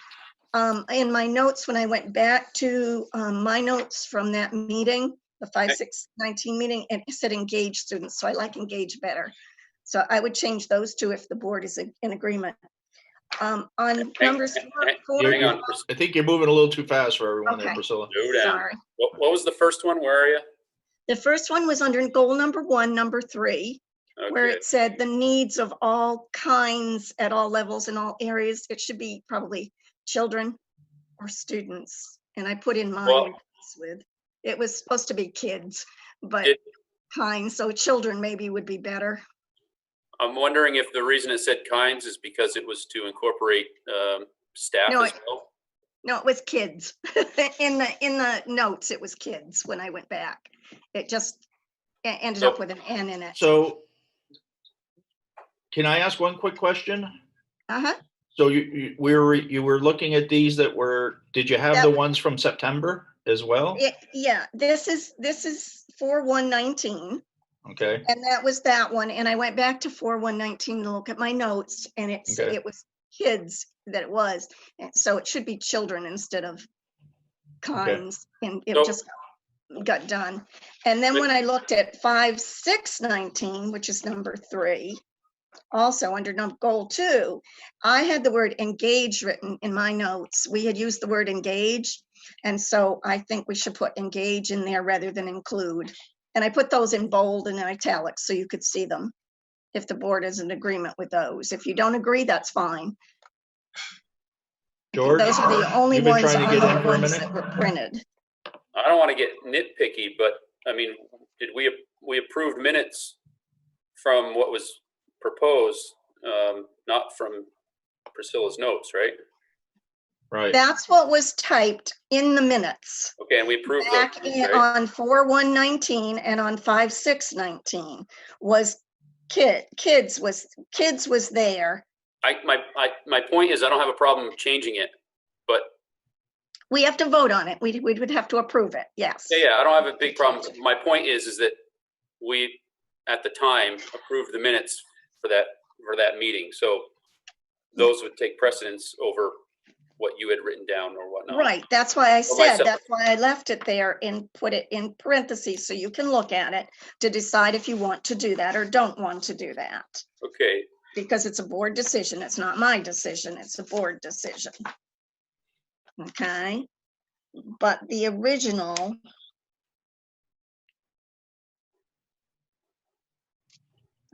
in my notes, when I went back to my notes from that meeting, the 5/6/19 meeting, it said engage students, so I like engage better. So I would change those 2 if the board is in agreement. On numbers 4, Hang on. I think you're moving a little too fast for everyone there, Okay. Priscilla. Go down. sorry. What was the first one? Where are you? The first one was under goal number 1, number 3, where Okay. it said the needs of all kinds at all levels in all areas. It should be probably children or students. And I put in mine Well, with. It was supposed to be kids, but Did- kind, so children maybe would be better. I'm wondering if the reason it said kinds is because it was to incorporate staff No, as well. No, it was kids. In the notes, it was kids when I went back. It just ended up with an N in it. So can I ask one quick question? Uh-huh. So you were looking at these that were, did you have That- the ones from September as well? Yeah, this is 4/1/19. Okay, And that was that one. And I went back to 4/1/19 to look at my notes, and Okay. it was kids that it was. And so it should be children instead of kinds. And it So- just got done. And then when I looked at 5/6/19, which is number 3, also under goal 2, I had the word engage written in my notes. We had used the word engage. And so I think we should put engage in there rather than include. And I put those in bold and in italics so you could see them if the board is in agreement with those. If you don't agree, that's fine. George, Those are the only you've been ones trying to on get in the for a ones minute? that were printed. I don't want to get nitpicky, but I mean, did we approved minutes from what was proposed, not from Priscilla's notes, right? Right. That's what was typed in the minutes. Okay, and we approved Back those, right? on 4/1/19 and on 5/6/19 was kids was there. My point is, I don't have a problem changing it, but We have to vote on it. We would have to approve it. Yes. yeah, I don't have a big problem. My point is that we, at the time, approved the minutes for that meeting, so those would take precedence over what you had written down or whatnot. Right. That's why I said, myself. that's why I left it there and put it in parentheses so you can look at it to decide if you want to do that or don't want to do that. Okay, Because it's a board decision. It's not my decision. It's a board decision. Okay. But the original,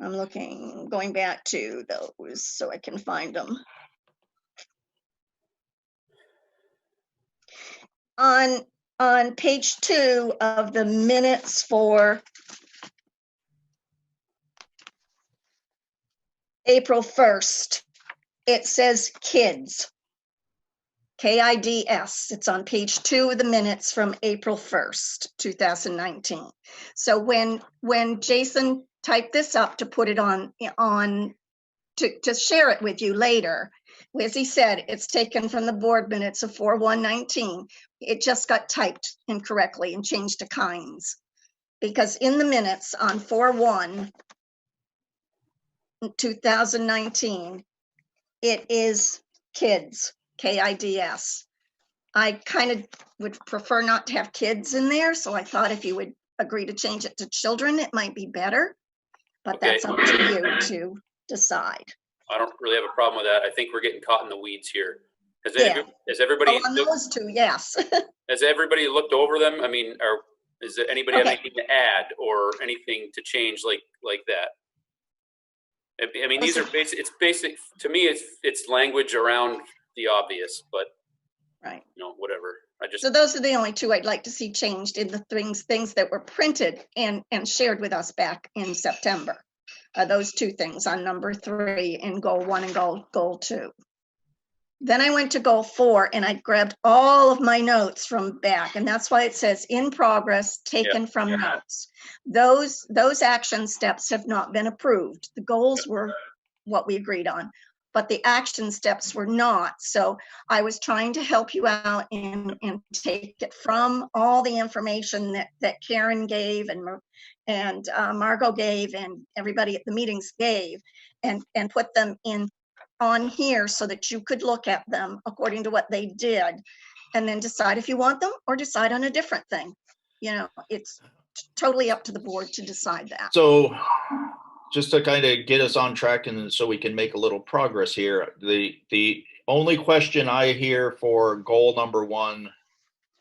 I'm going back to those so I can find them. On page 2 of the minutes for April 1st, it says kids. KIDS. It's on page 2 of the minutes from April 1st, 2019. So when Jason typed this up to put it on to share it with you later, as he said, it's taken from the board minutes of 4/1/19. It just got typed incorrectly and changed to kinds. Because in the minutes on 4/1/2019, it is kids, KIDS. I kind of would prefer not to have kids in there, so I thought if you would agree to change it to children, it might be better. But Okay. that's up to you to decide. I don't really have a problem with that. I think we're getting caught in the weeds here. Has Yeah. everybody Oh, on those two, yes. has everybody looked over them? I mean, is there anybody have Okay. anything to add or anything to change like that? I mean, these are basic. It's basic to me. It's language around the obvious, but Right. whatever. So those are the only two I'd like to see changed in the things that were printed and shared with us back in September. Those two things on number 3 in goal 1 and goal 2. Then I went to goal 4 and I grabbed all of my notes from back, and that's why it says in progress taken from notes. Those action steps have not been approved. The goals were what we agreed on, but the action steps were not. So I was trying to help you out and take it from all the information that Karen gave and Margot gave and everybody at the meetings gave and put them on here so that you could look at them according to what they did and then decide if you want them or decide on a different thing. It's totally up to the board to decide that. So just to kind of get us on track and so we can make a little progress here, the only question I hear for goal number 1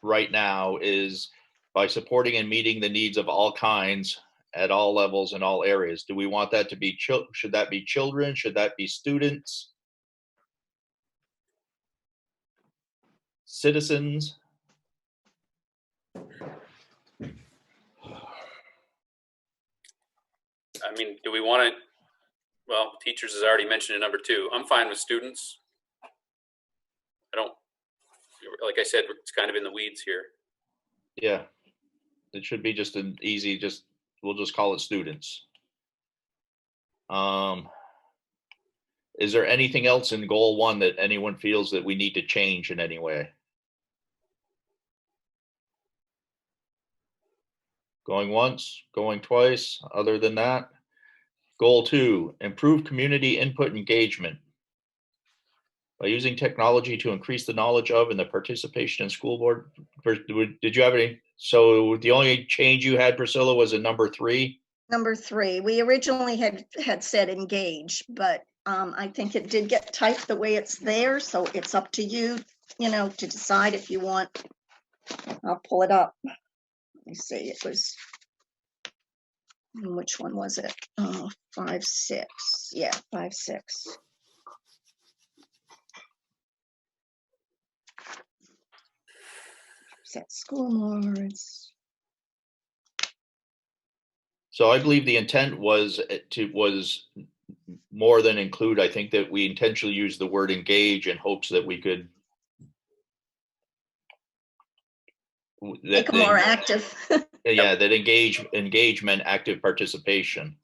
right now is by supporting and meeting the needs of all kinds at all levels and all areas. Do we want that to be should that be children? Should that be students? Citizens? I mean, do we want to, well, teachers is already mentioned in number 2. I'm fine with students. I don't, like I said, it's kind of in the weeds here. Yeah. It should be just an easy, we'll just call it students. Is there anything else in goal 1 that anyone feels that we need to change in any way? Going once, going twice, other than that? Goal 2, improve community input engagement. By using technology to increase the knowledge of and the participation in school board. Did you have any? So the only change you had, Priscilla, was in number 3? Number 3, we originally had said engage, but I think it did get typed the way it's there, so it's up to you, to decide if you want. I'll pull it up. Let me see, it was, which one was it? 5, 6, yeah, 5, 6. Set school boards. So I believe the intent was more than include. I think that we intentionally used the word engage in hopes that we could Make them more active. Yeah, that engagement, active participation.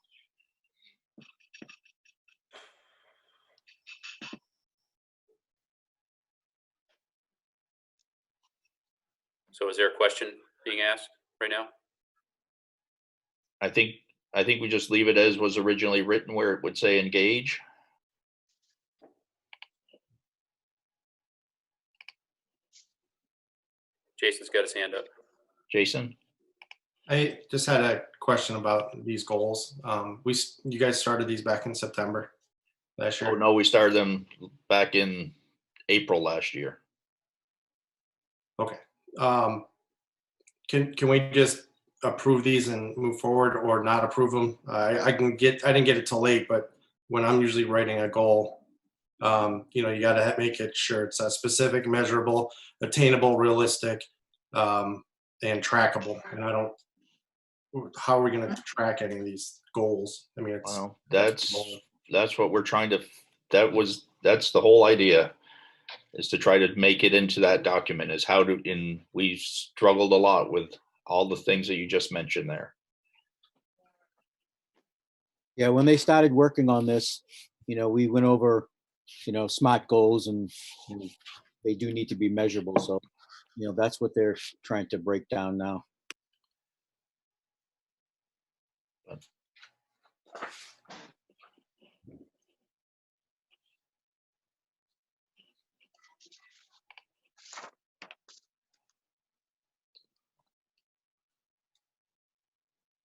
So is there a question being asked right now? I think we just leave it as was originally written, where it would say engage. Jason's got his hand up. Jason? I just had a question about these goals. You guys started these back in September last year. Oh, no, we started them back in April last year. Okay. Can we just approve these and move forward, or not approve them? I didn't get it till late, but when I'm usually writing a goal, you got to make it sure it's specific, measurable, attainable, realistic, and trackable. And how are we going to track any of these goals? I mean, Well, that's what we're trying to. That's the whole idea, is to try to make it into that document. Is how to. We struggled a lot with all the things that you just mentioned there. Yeah, when they started working on this, we went over, SMART goals, and they do need to be measurable. So, that's what they're trying to break down now.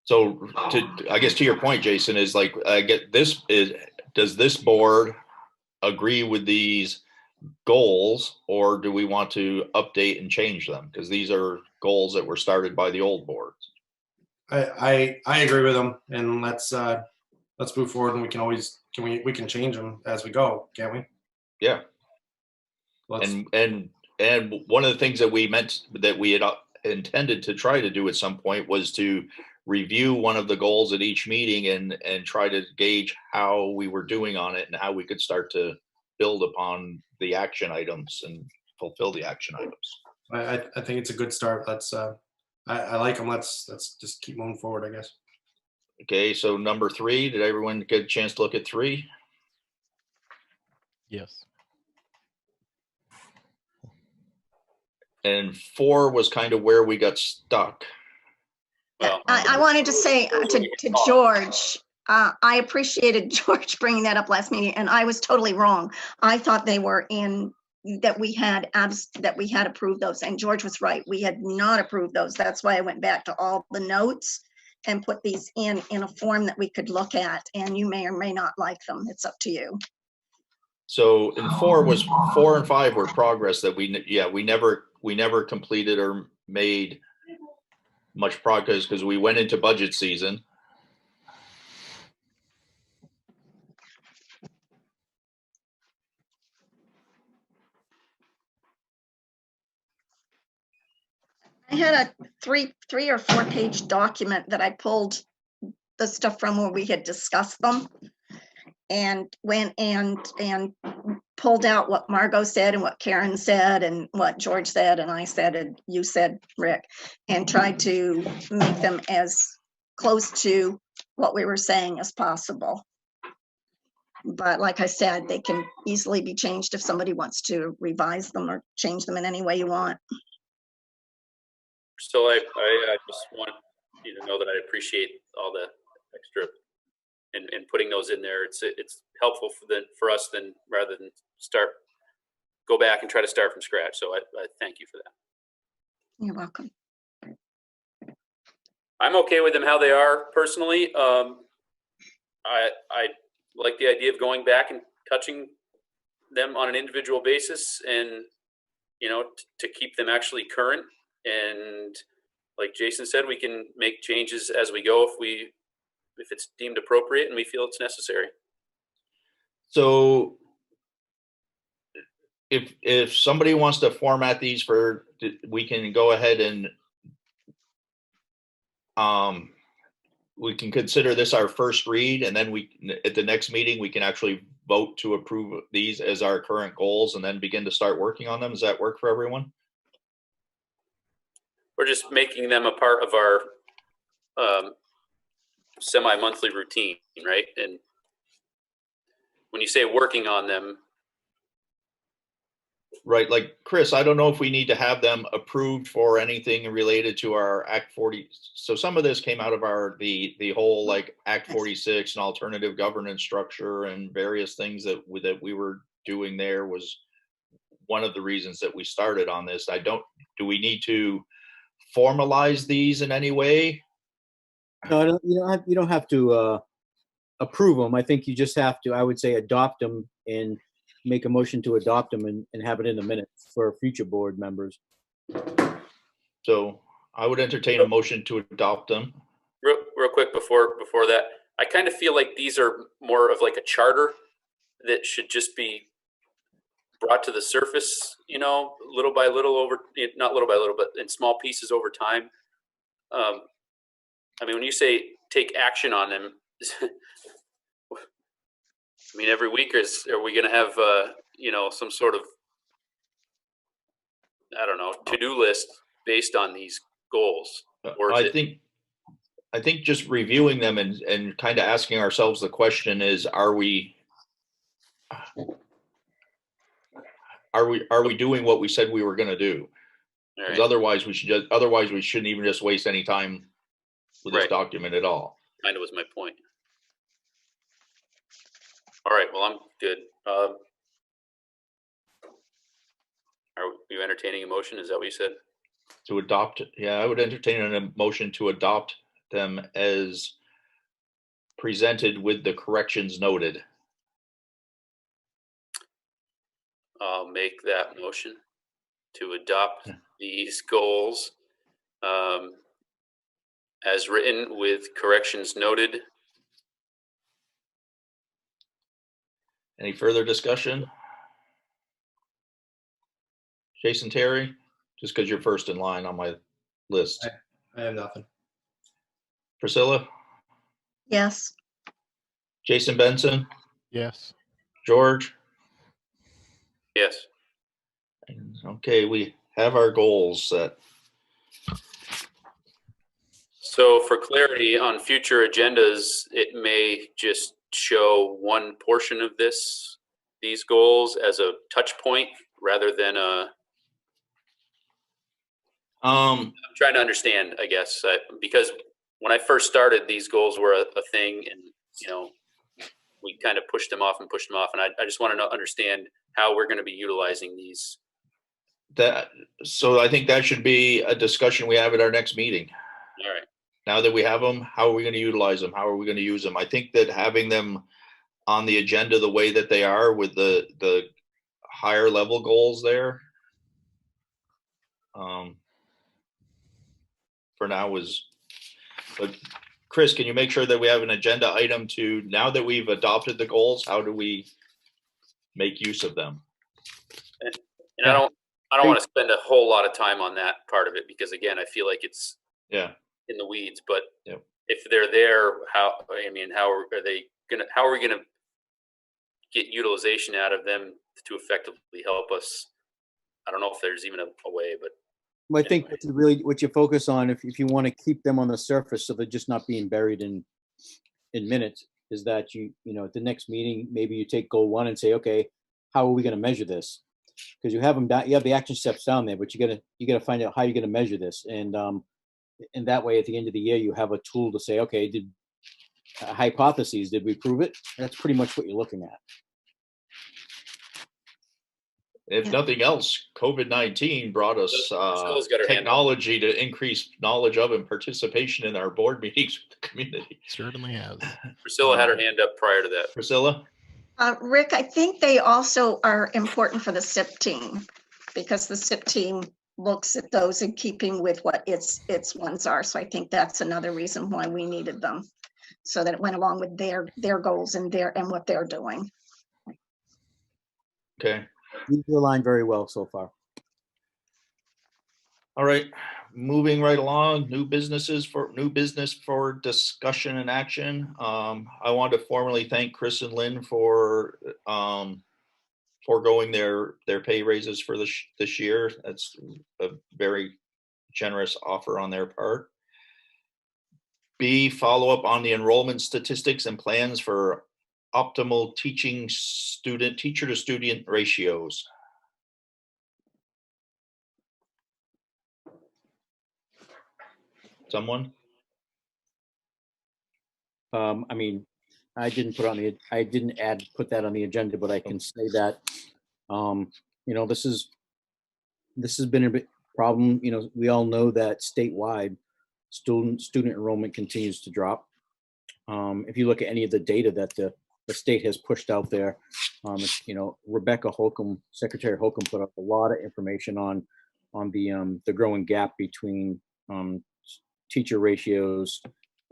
So I guess to your point, Jason, is like, does this board agree with these goals, or do we want to update and change them? Because these are goals that were started by the old boards. I agree with them, and let's move forward, and we can always we can change them as we go, can't we? Yeah. And one of the things that we had intended to try to do at some point was to review one of the goals at each meeting and try to gauge how we were doing on it and how we could start to build upon the action items and fulfill the action items. I think it's a good start. I like them. Let's just keep moving forward, I guess. Okay, so number 3, did everyone get a chance to look at 3? Yes. And 4 was kind of where we got stuck. Well, I wanted to say to George, I appreciated George bringing that up last meeting, and I was totally wrong. I thought they were that we had approved those, and George was right. We had not approved those. That's why I went back to all the notes and put these in a form that we could look at, and you may or may not like them. It's up to you. So in 4 and 5 were progress that we never completed or made much progress because we went into budget season. I had a three or 4 page document that I pulled the stuff from where we had discussed them and went and pulled out what Margot said and what Karen said and what George said and I said and you said, Rick, and tried to make them as close to what we were saying as possible. But like I said, they can easily be changed if somebody wants to revise them or change them in any way you want. So I just want you to know that I appreciate all the extra and putting those in there. It's helpful for us then rather than go back and try to start from scratch. So I thank you for that. You're welcome. I'm okay with them how they are personally. I like the idea of going back and touching them on an individual basis and, you know, to keep them actually current. And like Jason said, we can make changes as we go if it's deemed appropriate and we feel it's necessary. So if somebody wants to format these we can go ahead and we can consider this our first read, and then at the next meeting, we can actually vote to approve these as our current goals and then begin to start working on them. Does that work for everyone? We're just making them a part of our semi-monthly routine, right? And when you say working on them, right, like Chris, I don't know if we need to have them approved for anything related to our Act 40. So some of this came out of the whole like Act 46 and alternative governance structure and various things that we were doing there was one of the reasons that we started on this. Do we need to formalize these in any way? No, you don't have to approve them. I think you just have to, I would say, adopt them and make a motion to adopt them and have it in the minutes for future board members. So I would entertain a motion to adopt them. real quick before that, I kind of feel like these are more of like a charter that should just be brought to the surface, you know, little by little not little by little, but in small pieces over time. I mean, when you say take action on them, I mean, every week are we going to have, you know, some sort of, I don't know, to-do list based on these goals? Or I think just reviewing them and kind of asking ourselves the question is, are we doing what we said we were going to do? Because otherwise we shouldn't even just waste any time with this document at all. Kind of was my point. All right, well, I'm good. Are you entertaining a motion? Is that what you said? To adopt, yeah, I would entertain a motion to adopt them as presented with the corrections noted. I'll make that motion to adopt these goals as written with corrections noted. Any further discussion? Jason Terry, just because you're first in line on my list. I have nothing. Priscilla? Yes. Jason Benson? Yes. George? Yes. Okay, we have our goals set. So for clarity on future agendas, it may just show one portion of these goals as a touch point rather than a. I'm trying to understand, I guess, because when I first started, these goals were a thing, and you know, we kind of pushed them off, and I just want to understand how we're going to be utilizing these. So I think that should be a discussion we have at our next meeting. All right. Now that we have them, how are we going to utilize them? How are we going to use them? I think that having them on the agenda the way that they are with the higher level goals there, for now but Chris, can you make sure that we have an agenda item to, now that we've adopted the goals, how do we make use of them? And I don't want to spend a whole lot of time on that part of it because again, I feel like it's in the weeds, but if they're there, how are they gonna? How are we gonna get utilization out of them to effectively help us? I don't know if there's even a way, but Well, I think what you focus on, if you want to keep them on the surface so they're just not being buried in minutes, is that you know at the next meeting maybe you take goal 1 and say, okay, how are we going to measure this? Because you have them down, you have the action steps down there, but you gotta find out how you're going to measure this, and that way at the end of the year you have a tool to say, okay, did hypotheses, did we prove it? That's pretty much what you're looking at. If Yeah. nothing else, COVID-19 brought us Priscilla's got her hand up. technology to increase knowledge of and participation in our board meetings with the community. Certainly has. Priscilla had her hand up prior to that. Priscilla? Rick, I think they also are important for the SIP team because the SIP team looks at those in keeping with what its ones are. So I think that's another reason why we needed them, so that it went along with their goals and what they're doing. Okay. You align very well so far. All right. Moving right along, new business for discussion and action. I want to formally thank Chris and Lynn for foregoing their pay raises for this year. That's a very generous offer on their part. B, follow up on the enrollment statistics and plans for optimal teacher to student ratios. Someone? I mean, I didn't put that on the agenda, but I can say that, you know, this has been a big problem. You know, we all know that statewide student enrollment continues to drop. If you look at any of the data that the state has pushed out there, you know, Rebecca Holcomb, Secretary Holcomb, put up a lot of information on the growing gap between teacher ratios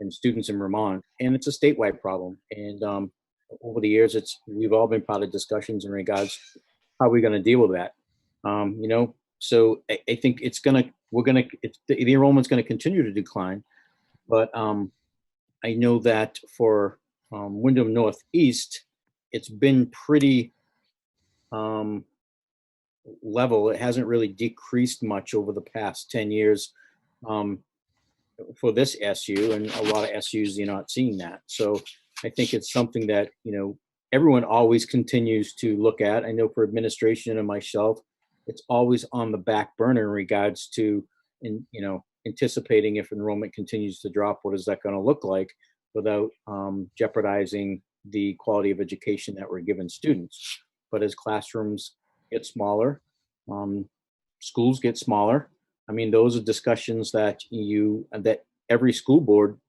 and students in Vermont, and it's a statewide problem. And over the years, we've all been part of discussions in regards to how we're going to deal with that. You know, so I think the enrollment's going to continue to decline, but I know that for Wyndham Northeast, it's been pretty level. It hasn't really decreased much over the past 10 years. For this SU, and a lot of SUs, you're not seeing that. So I think it's something that, you know, everyone always continues to look at. I know for administration and myself, it's always on the back burner in regards to, you know, anticipating if enrollment continues to drop, what is that going to look like without jeopardizing the quality of education that we're giving students. But as classrooms get smaller, schools get smaller, I mean, those are discussions that every school board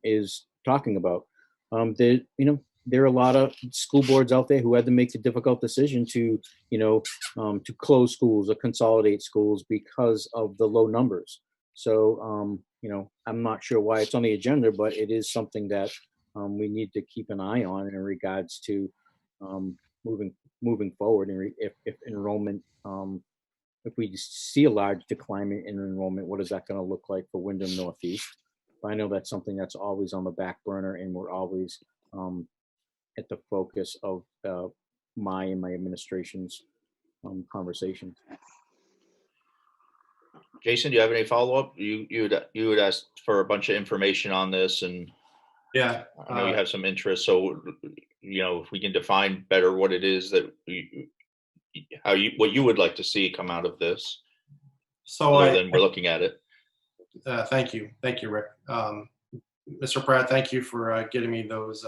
is talking about. You know, there are a lot of school boards out there who had to make the difficult decision to, you know, to close schools or consolidate schools because of the low numbers. So, you know, I'm not sure why it's on the agenda, but it is something that we need to keep an eye on in regards to moving forward. And if enrollment, if we see a large decline in enrollment, what is that going to look like for Wyndham Northeast? I know that's something that's always on the back burner, and we're always at the focus of my administration's conversations. Jason, do you have any follow-up? You had asked for a bunch of information on this, and Yeah. I know you have some interest. So, you know, if we can define better what it is that what you would like to see come out of this, So other than we're looking at it. Thank you, Rick. Mr. Pratt, thank you for getting me those,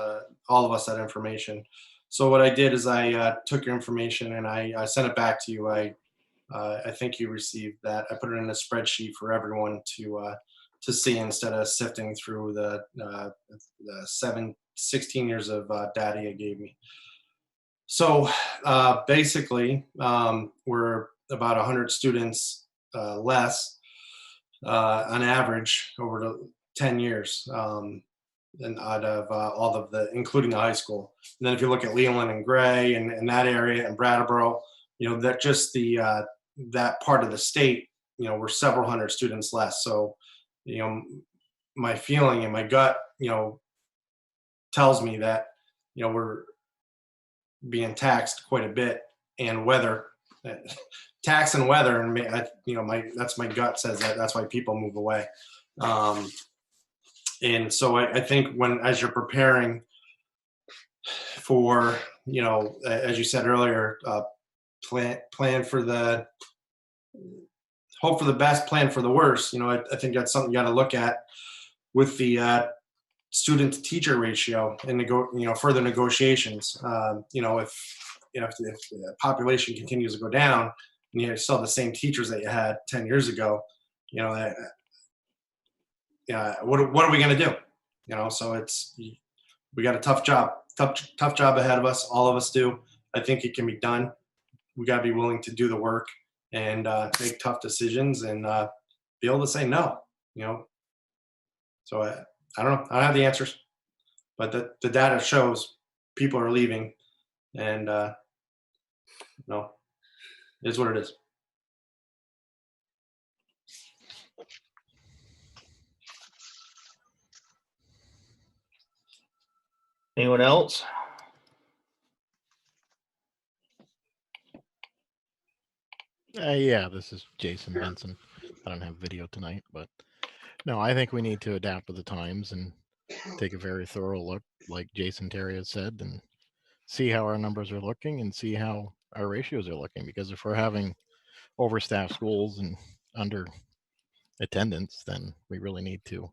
all of us, that information. So what I did is I took your information and I sent it back to you. I think you received that. I put it in a spreadsheet for everyone to see instead of sifting through the 16 years of data you gave me. So basically, we're about 100 students less on average over the 10 years, and out of all of including the high school. And then if you look at Leland and Gray and that area and Brattleboro, you know, that just that part of the state, you know, we're several hundred students less. So, you know, my feeling and my gut, tells me that, we're being taxed quite a bit, and weather, tax and weather, and that's my gut says that's why people move away. And so I think as you're preparing for, as you said earlier, plan for the, hope for the best, plan for the worst. I think that's something you got to look at with the student to teacher ratio and further negotiations. If the population continues to go down and you still have the same teachers that you had 10 years ago, what are we going to do? So we got a tough job ahead of us. All of us do. I think it can be done. We got to be willing to do the work and make tough decisions and be able to say no. So I don't know. I don't have the answers, but the data shows people are leaving, and it is what it is. Anyone else? Yeah, this is Jason Benson. I don't have video tonight, but no, I think we need to adapt to the times and take a very thorough look, like Jason Terry has said, and see how our numbers are looking and see how our ratios are looking. Because if we're having overstaffed schools and under attendance, then we really need to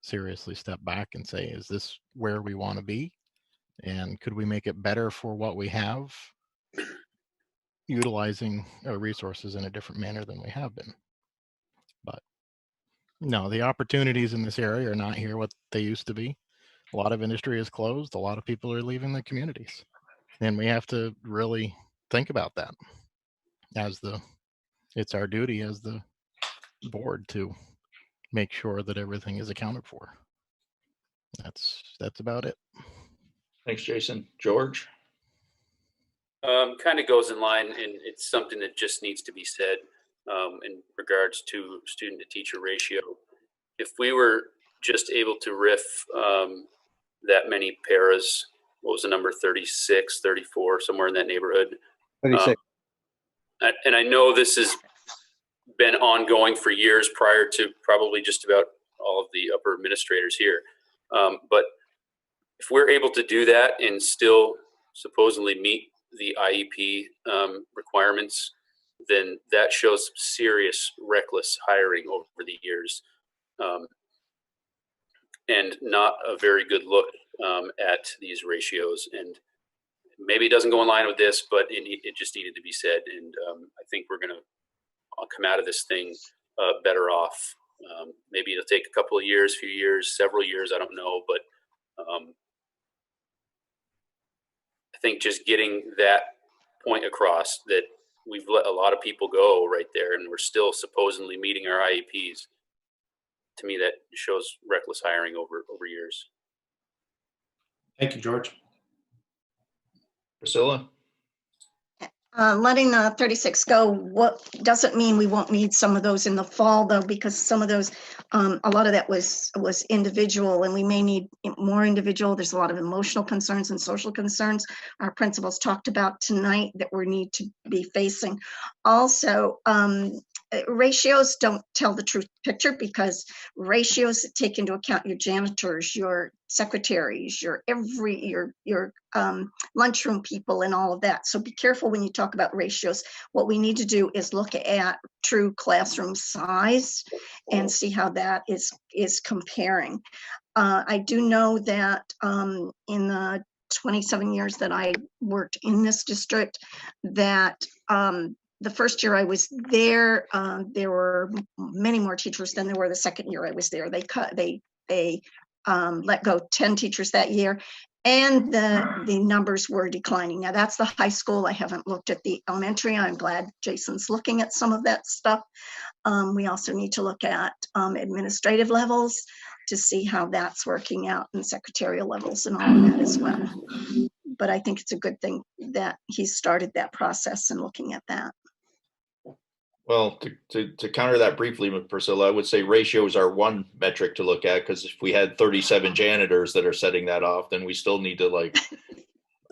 seriously step back and say, is this where we want to be? And could we make it better for what we have, utilizing our resources in a different manner than we have been? But no, the opportunities in this area are not here what they used to be. A lot of industry is closed. A lot of people are leaving the communities. And we have to really think about that it's our duty as the board to make sure that everything is accounted for. That's about it. Thanks, Jason. George? Kind of goes in line, and it's something that just needs to be said in regards to student to teacher ratio. If we were just able to riff that many paras, what was the number, 36, 34, somewhere in that neighborhood? 36. And I know this has been ongoing for years prior to probably just about all of the upper administrators here. But if we're able to do that and still supposedly meet the IEP requirements, then that shows some serious reckless hiring over the years, and not a very good look at these ratios. And maybe it doesn't go in line with this, but it just needed to be said. And I think we're going to come out of this thing better off. Maybe it'll take a couple of years, few years, several years, I don't know. But I think just getting that point across that we've let a lot of people go right there and we're still supposedly meeting our IEPs, to me, that shows reckless hiring over years. Thank you, George. Priscilla? Letting the 36 go, what doesn't mean we won't need some of those in the fall, though, because some of those, a lot of that was individual, and we may need more individual. There's a lot of emotional concerns and social concerns our principals talked about tonight that we need to be facing. Also, ratios don't tell the true picture, because ratios take into account your janitors, your secretaries, your lunchroom people, and all of that. So be careful when you talk about ratios. What we need to do is look at true classroom size and see how that is comparing. I do know that in the 27 years that I worked in this district, that the first year I was there, there were many more teachers than there were the second year I was there. They let go 10 teachers that year, and the numbers were declining. Now that's the high school. I haven't looked at the elementary. I'm glad Jason's looking at some of that stuff. We also need to look at administrative levels to see how that's working out, and secretarial levels and all of that as well. But I think it's a good thing that he started that process and looking at that. Well, to counter that briefly, Priscilla, I would say ratios are one metric to look at, because if we had 37 janitors that are setting that off, then we still need to like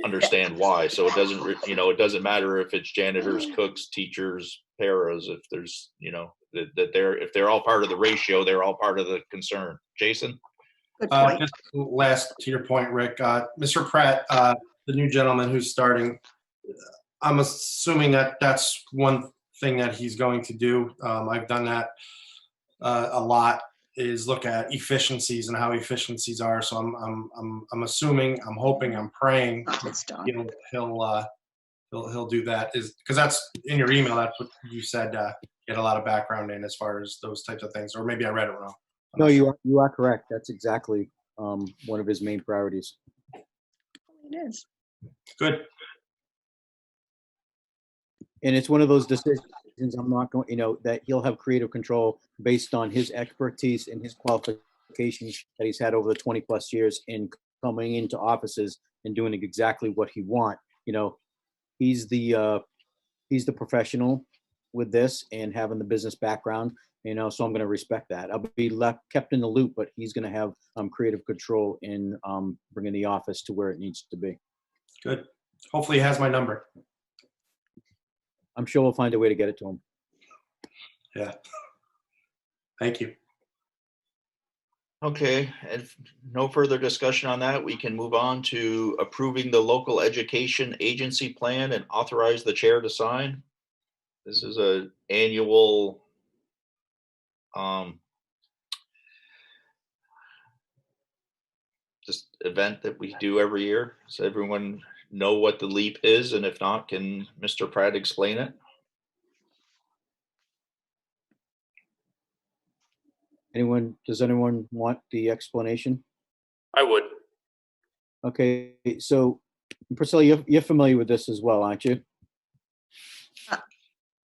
understand why. So it doesn't, it doesn't matter if it's janitors, cooks, teachers, paras, if there's, that if they're all part of the ratio, they're all part of the concern. Jason? Good point. Just last to your point, Rick, Mr. Pratt, the new gentleman who's starting, I'm assuming that that's one thing that he's going to do. I've done that a lot, is look at efficiencies and how efficiencies are. So I'm assuming, I'm hoping, I'm praying It's done. he'll do that, is because that's in your email. That's what you said. Get a lot of background in as far as those types of things, or maybe I read it wrong. I'm No, not sure. you are correct. That's exactly one of his main priorities. It is. Good. And it's one of those decisions I'm not going, that he'll have creative control based on his expertise and his qualifications that he's had over the 20 plus years in coming into offices and doing exactly what he wants. He's the professional with this and having the business background, so I'm going to respect that. I'll be kept in the loop, but he's going to have creative control in bringing the office to where it needs to be. Good. Hopefully he has my number. I'm sure we'll find a way to get it to him. Yeah. Thank you. Okay, and no further discussion on that. We can move on to approving the local education agency plan and authorize the chair to sign. This is an annual just event that we do every year. Does everyone know what the LEAP is? And if not, can Mr. Pratt explain it? Does anyone want the explanation? I would. Okay, so Priscilla, you're familiar with this as well, aren't you?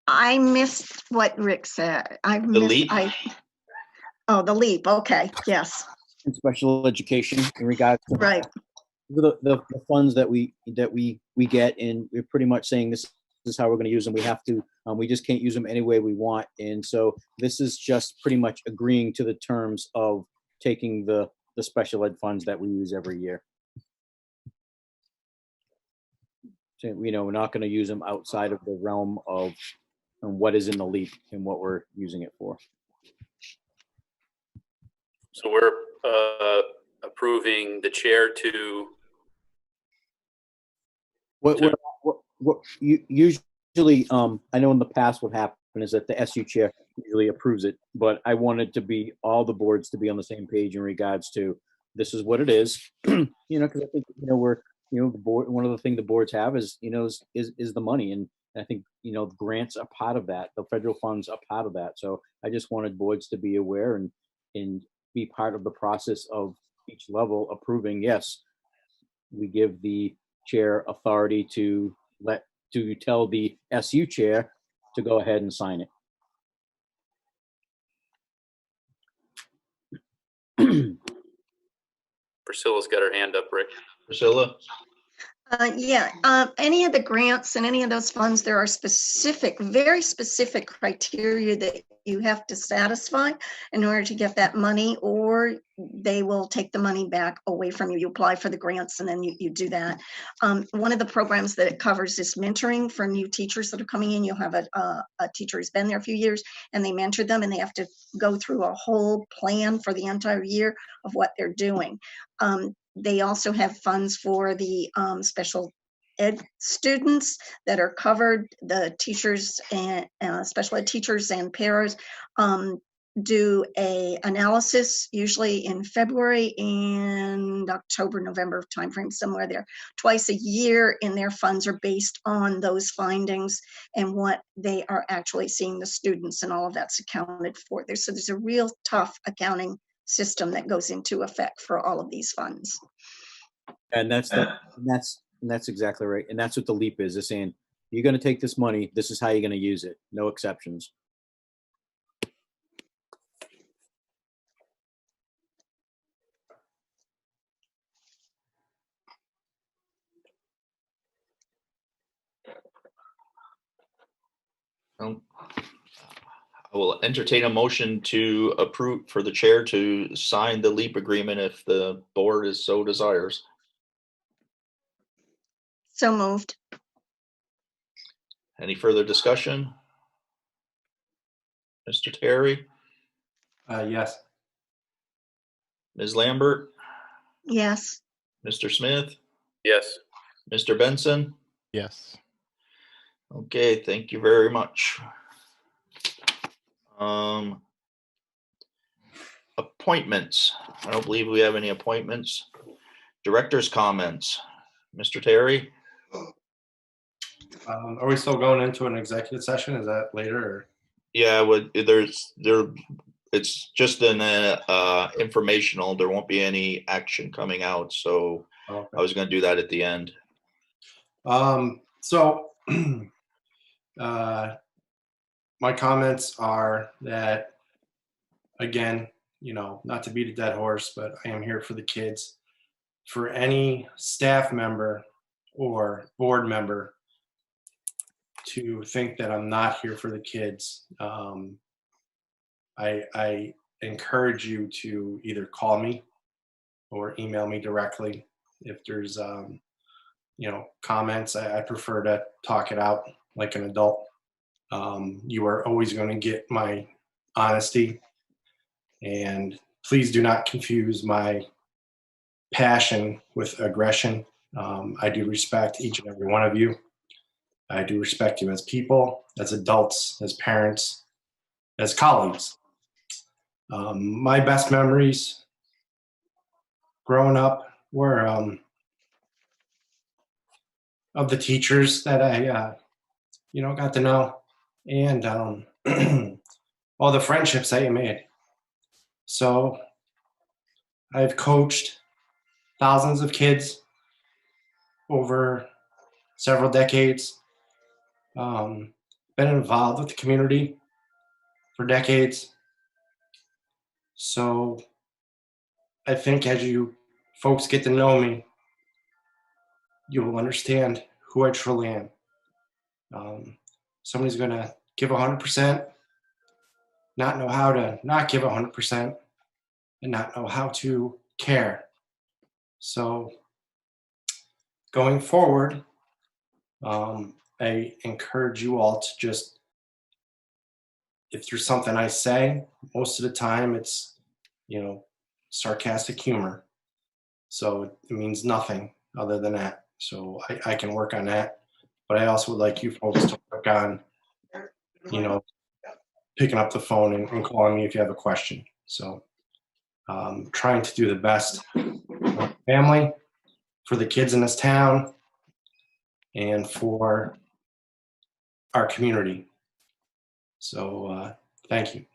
I missed what Rick said. The LEAP? Oh, the LEAP. Okay. Yes. In special education in regards to Right. the funds that we get, and we're pretty much saying this is how we're going to use them. We have to, we just can't use them any way we want. And so this is just pretty much agreeing to the terms of taking the special ed funds that we use every year. So, we're not going to use them outside of the realm of what is in the LEAP and what we're using it for. So we're approving the chair to. Usually, I know in the past what happened is that the SU chair usually approves it, but I wanted to be all the boards to be on the same page in regards to this is what it is, because I think we're the board. One of the things the boards have is is the money, and I think grants are part of that. The federal funds are part of that. So I just wanted boards to be aware and be part of the process of each level approving. Yes, we give the chair authority to tell the SU chair to go ahead and sign it. Priscilla's got her hand up, Rick. Priscilla? Any of the grants and any of those funds, there are very specific criteria that you have to satisfy in order to get that money, or they will take the money back away from you. You apply for the grants and then you do that. One of the programs that it covers is mentoring for new teachers that are coming in. You'll have a teacher who's been there a few years and they mentor them, and they have to go through a whole plan for the entire year of what they're doing. They also have funds for the special ed students that are covered. The teachers and special ed teachers and paras do a analysis usually in February and October, November timeframe, somewhere there, twice a year, and their funds are based on those findings and what they are actually seeing the students, and all of that's accounted for there. So there's a real tough accounting system that goes into effect for all of these funds. And that's exactly right. And that's what the LEAP is saying, you're going to take this money, this is how you're going to use it, no exceptions. I will entertain a motion to approve for the chair to sign the LEAP agreement if the board is so desires. So moved. Any further discussion? Mr. Terry, Yes. Ms. Lambert, Yes. Mr. Smith, Yes. Mr. Benson? Yes. Okay, thank you very much. Appointments. I don't believe we have any appointments. Director's comments. Mr. Terry? Are we still going into an executive session? Is that later? Or? Yeah, it's just an informational. There won't be any action coming out, so Okay. I was going to do that at the end. So my comments are that, again, not to beat a dead horse, but I am here for the kids. For any staff member or board member to think that I'm not here for the kids, I encourage you to either call me or email me directly. If there's comments, I prefer to talk it out like an adult. You are always going to get my honesty, and please do not confuse my passion with aggression. I do respect each and every one of you. I do respect you as people, as adults, as parents, as colleagues. My best memories growing up were of the teachers that I got to know, and all the friendships that you made. So I've coached thousands of kids over several decades, been involved with the community for decades. So I think as you folks get to know me, you will understand who I truly am. Somebody's going to give 100%, not know how to not give 100%, and not know how to care. So going forward, I encourage you all to just, if there's something I say, most of the time it's, sarcastic humor. So it means nothing other than that. So I can work on that. But I also would like you folks to work on, picking up the phone and calling me if you have a question. So trying to do the best for my family, for the kids in this town, and for our community. So thank you.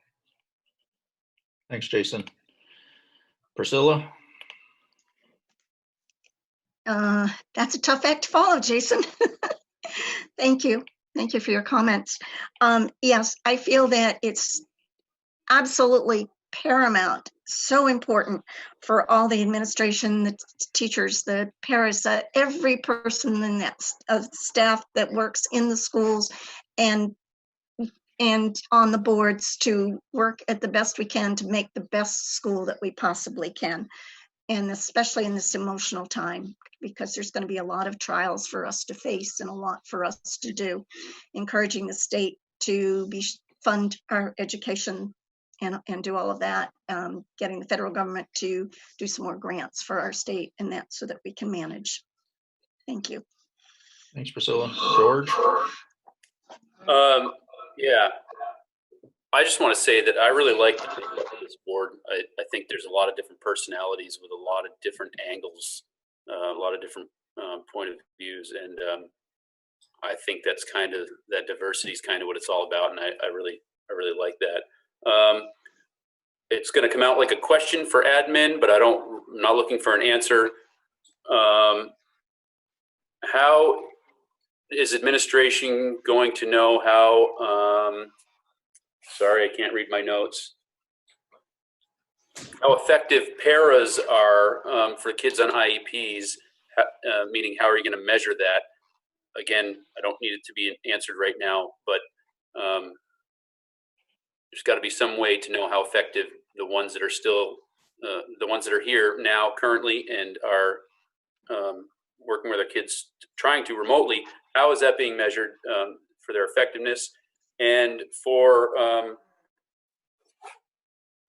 Thanks, Jason. Priscilla? That's a tough act to follow, Jason. Thank you. Thank you for your comments. Yes, I feel that it's absolutely paramount, so important for all the administration, the teachers, the paras, every person in that staff that works in the schools and on the boards to work at the best we can to make the best school that we possibly can. And especially in this emotional time, because there's going to be a lot of trials for us to face and a lot for us to do. Encouraging the state to fund our education and do all of that, getting the federal government to do some more grants for our state and that so that we can manage. Thank you. Thanks, Priscilla. George? Yeah. I just want to say that I really like the people of this board. I think there's a lot of different personalities with a lot of different angles, a lot of different point of views, and I think that diversity is kind of what it's all about, and I really like that. It's going to come out like a question for admin, but I'm not looking for an answer. How is administration going to know how? Sorry, I can't read my notes. How effective paras are for kids on IEPs, meaning how are you going to measure that? Again, I don't need it to be answered right now, but there's got to be some way to know how effective the ones that are still, the ones that are here now currently and are working with our kids, trying to remotely, how is that being measured for their effectiveness? And for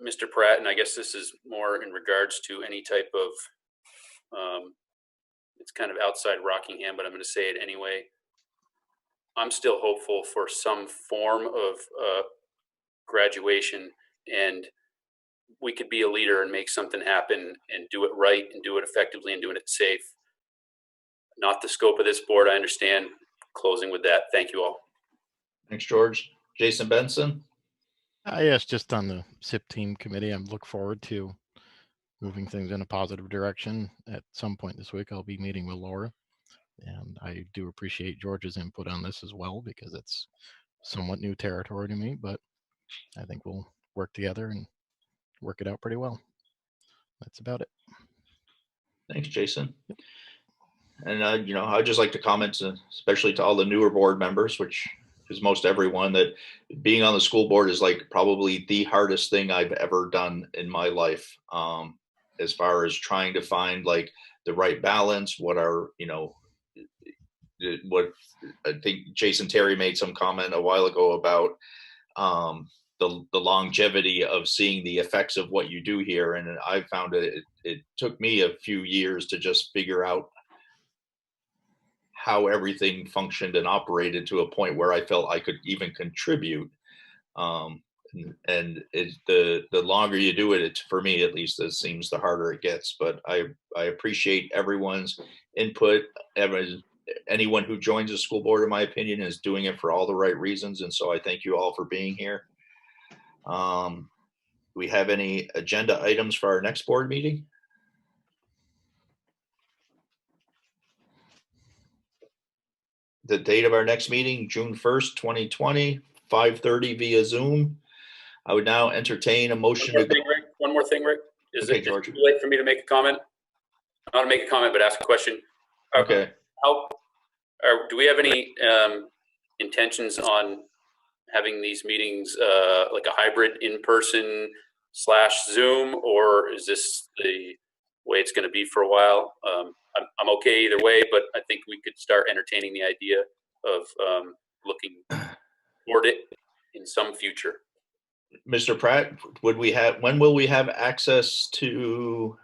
Mr. Pratt, and I guess this is more in regards to any type of, it's kind of outside Rockingham, but I'm going to say it anyway. I'm still hopeful for some form of graduation, and we could be a leader and make something happen and do it right and do it effectively and doing it safe. Not the scope of this board, I understand. Closing with that. Thank you all. Thanks, George. Jason Benson? Yes, just on the SIP team committee, I look forward to moving things in a positive direction. At some point this week, I'll be meeting with Laura. And I do appreciate George's input on this as well, because it's somewhat new territory to me, but I think we'll work together and work it out pretty well. That's about it. Thanks, Jason. And, I'd just like to comment, especially to all the newer board members, which is most everyone, that being on the school board is like probably the hardest thing I've ever done in my life. As far as trying to find like the right balance, what I think Jason Terry made some comment a while ago about the longevity of seeing the effects of what you do here. And I found it took me a few years to just figure out how everything functioned and operated to a point where I felt I could even contribute. And the longer you do it, for me at least, it seems the harder it gets. But I appreciate everyone's input. Anyone who joins the school board, in my opinion, is doing it for all the right reasons. And so I thank you all for being here. Do we have any agenda items for our next board meeting? The date of our next meeting, June 1st, 2020, 5:30 via Zoom. I would now entertain a motion to go. One more thing, Rick. Is Okay, it George. too late for me to make a comment? Not to make a comment, but ask a question. Okay. Do we have any intentions on having these meetings like a hybrid in-person / Zoom, or is this the way it's going to be for a while? I'm okay either way, but I think we could start entertaining the idea of looking toward it in some future. Mr. Pratt, when will we have access to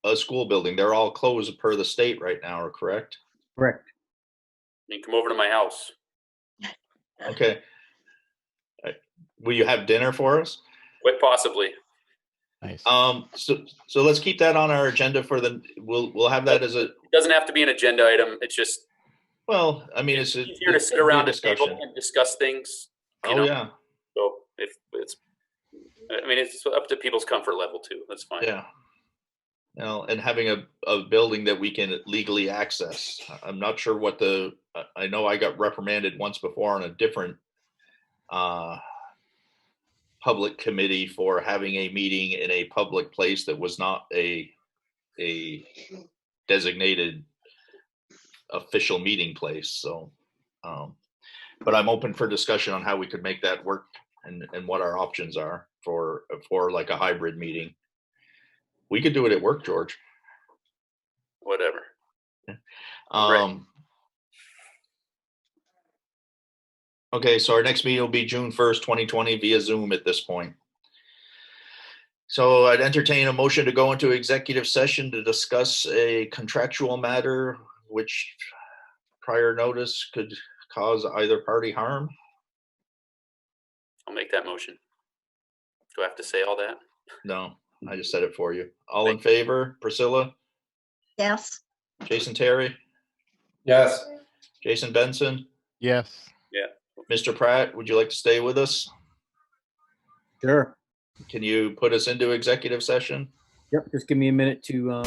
a school building? They're all closed per the state right now, correct? Correct. You can come over to my house. Okay. Will you have dinner for us? Quite possibly. Nice. So let's keep that on our agenda for we'll have that as a. It doesn't have to be an agenda item. It's just. Well, I mean, it's easier to sit around a table and discuss things. Yeah. So it's up to people's comfort level too. That's fine. Yeah. And having a building that we can legally access. I'm not sure what I know I got reprimanded once before on a different public committee for having a meeting in a public place that was not a designated official meeting place. So, but I'm open for discussion on how we could make that work and what our options are for like a hybrid meeting. We could do it at work, George. Whatever. Okay, so our next meeting will be June 1st, 2020 via Zoom at this point. So I'd entertain a motion to go into executive session to discuss a contractual matter which prior notice could cause either party harm. I'll make that motion. Do I have to say all that? No, I just said it for you. All in favor? Priscilla? Yes. Jason Terry? Yes. Jason Benson? Yes. Yeah. Mr. Pratt, would you like to stay with us? Sure. Can you put us into executive session? Yep. Just give me a minute to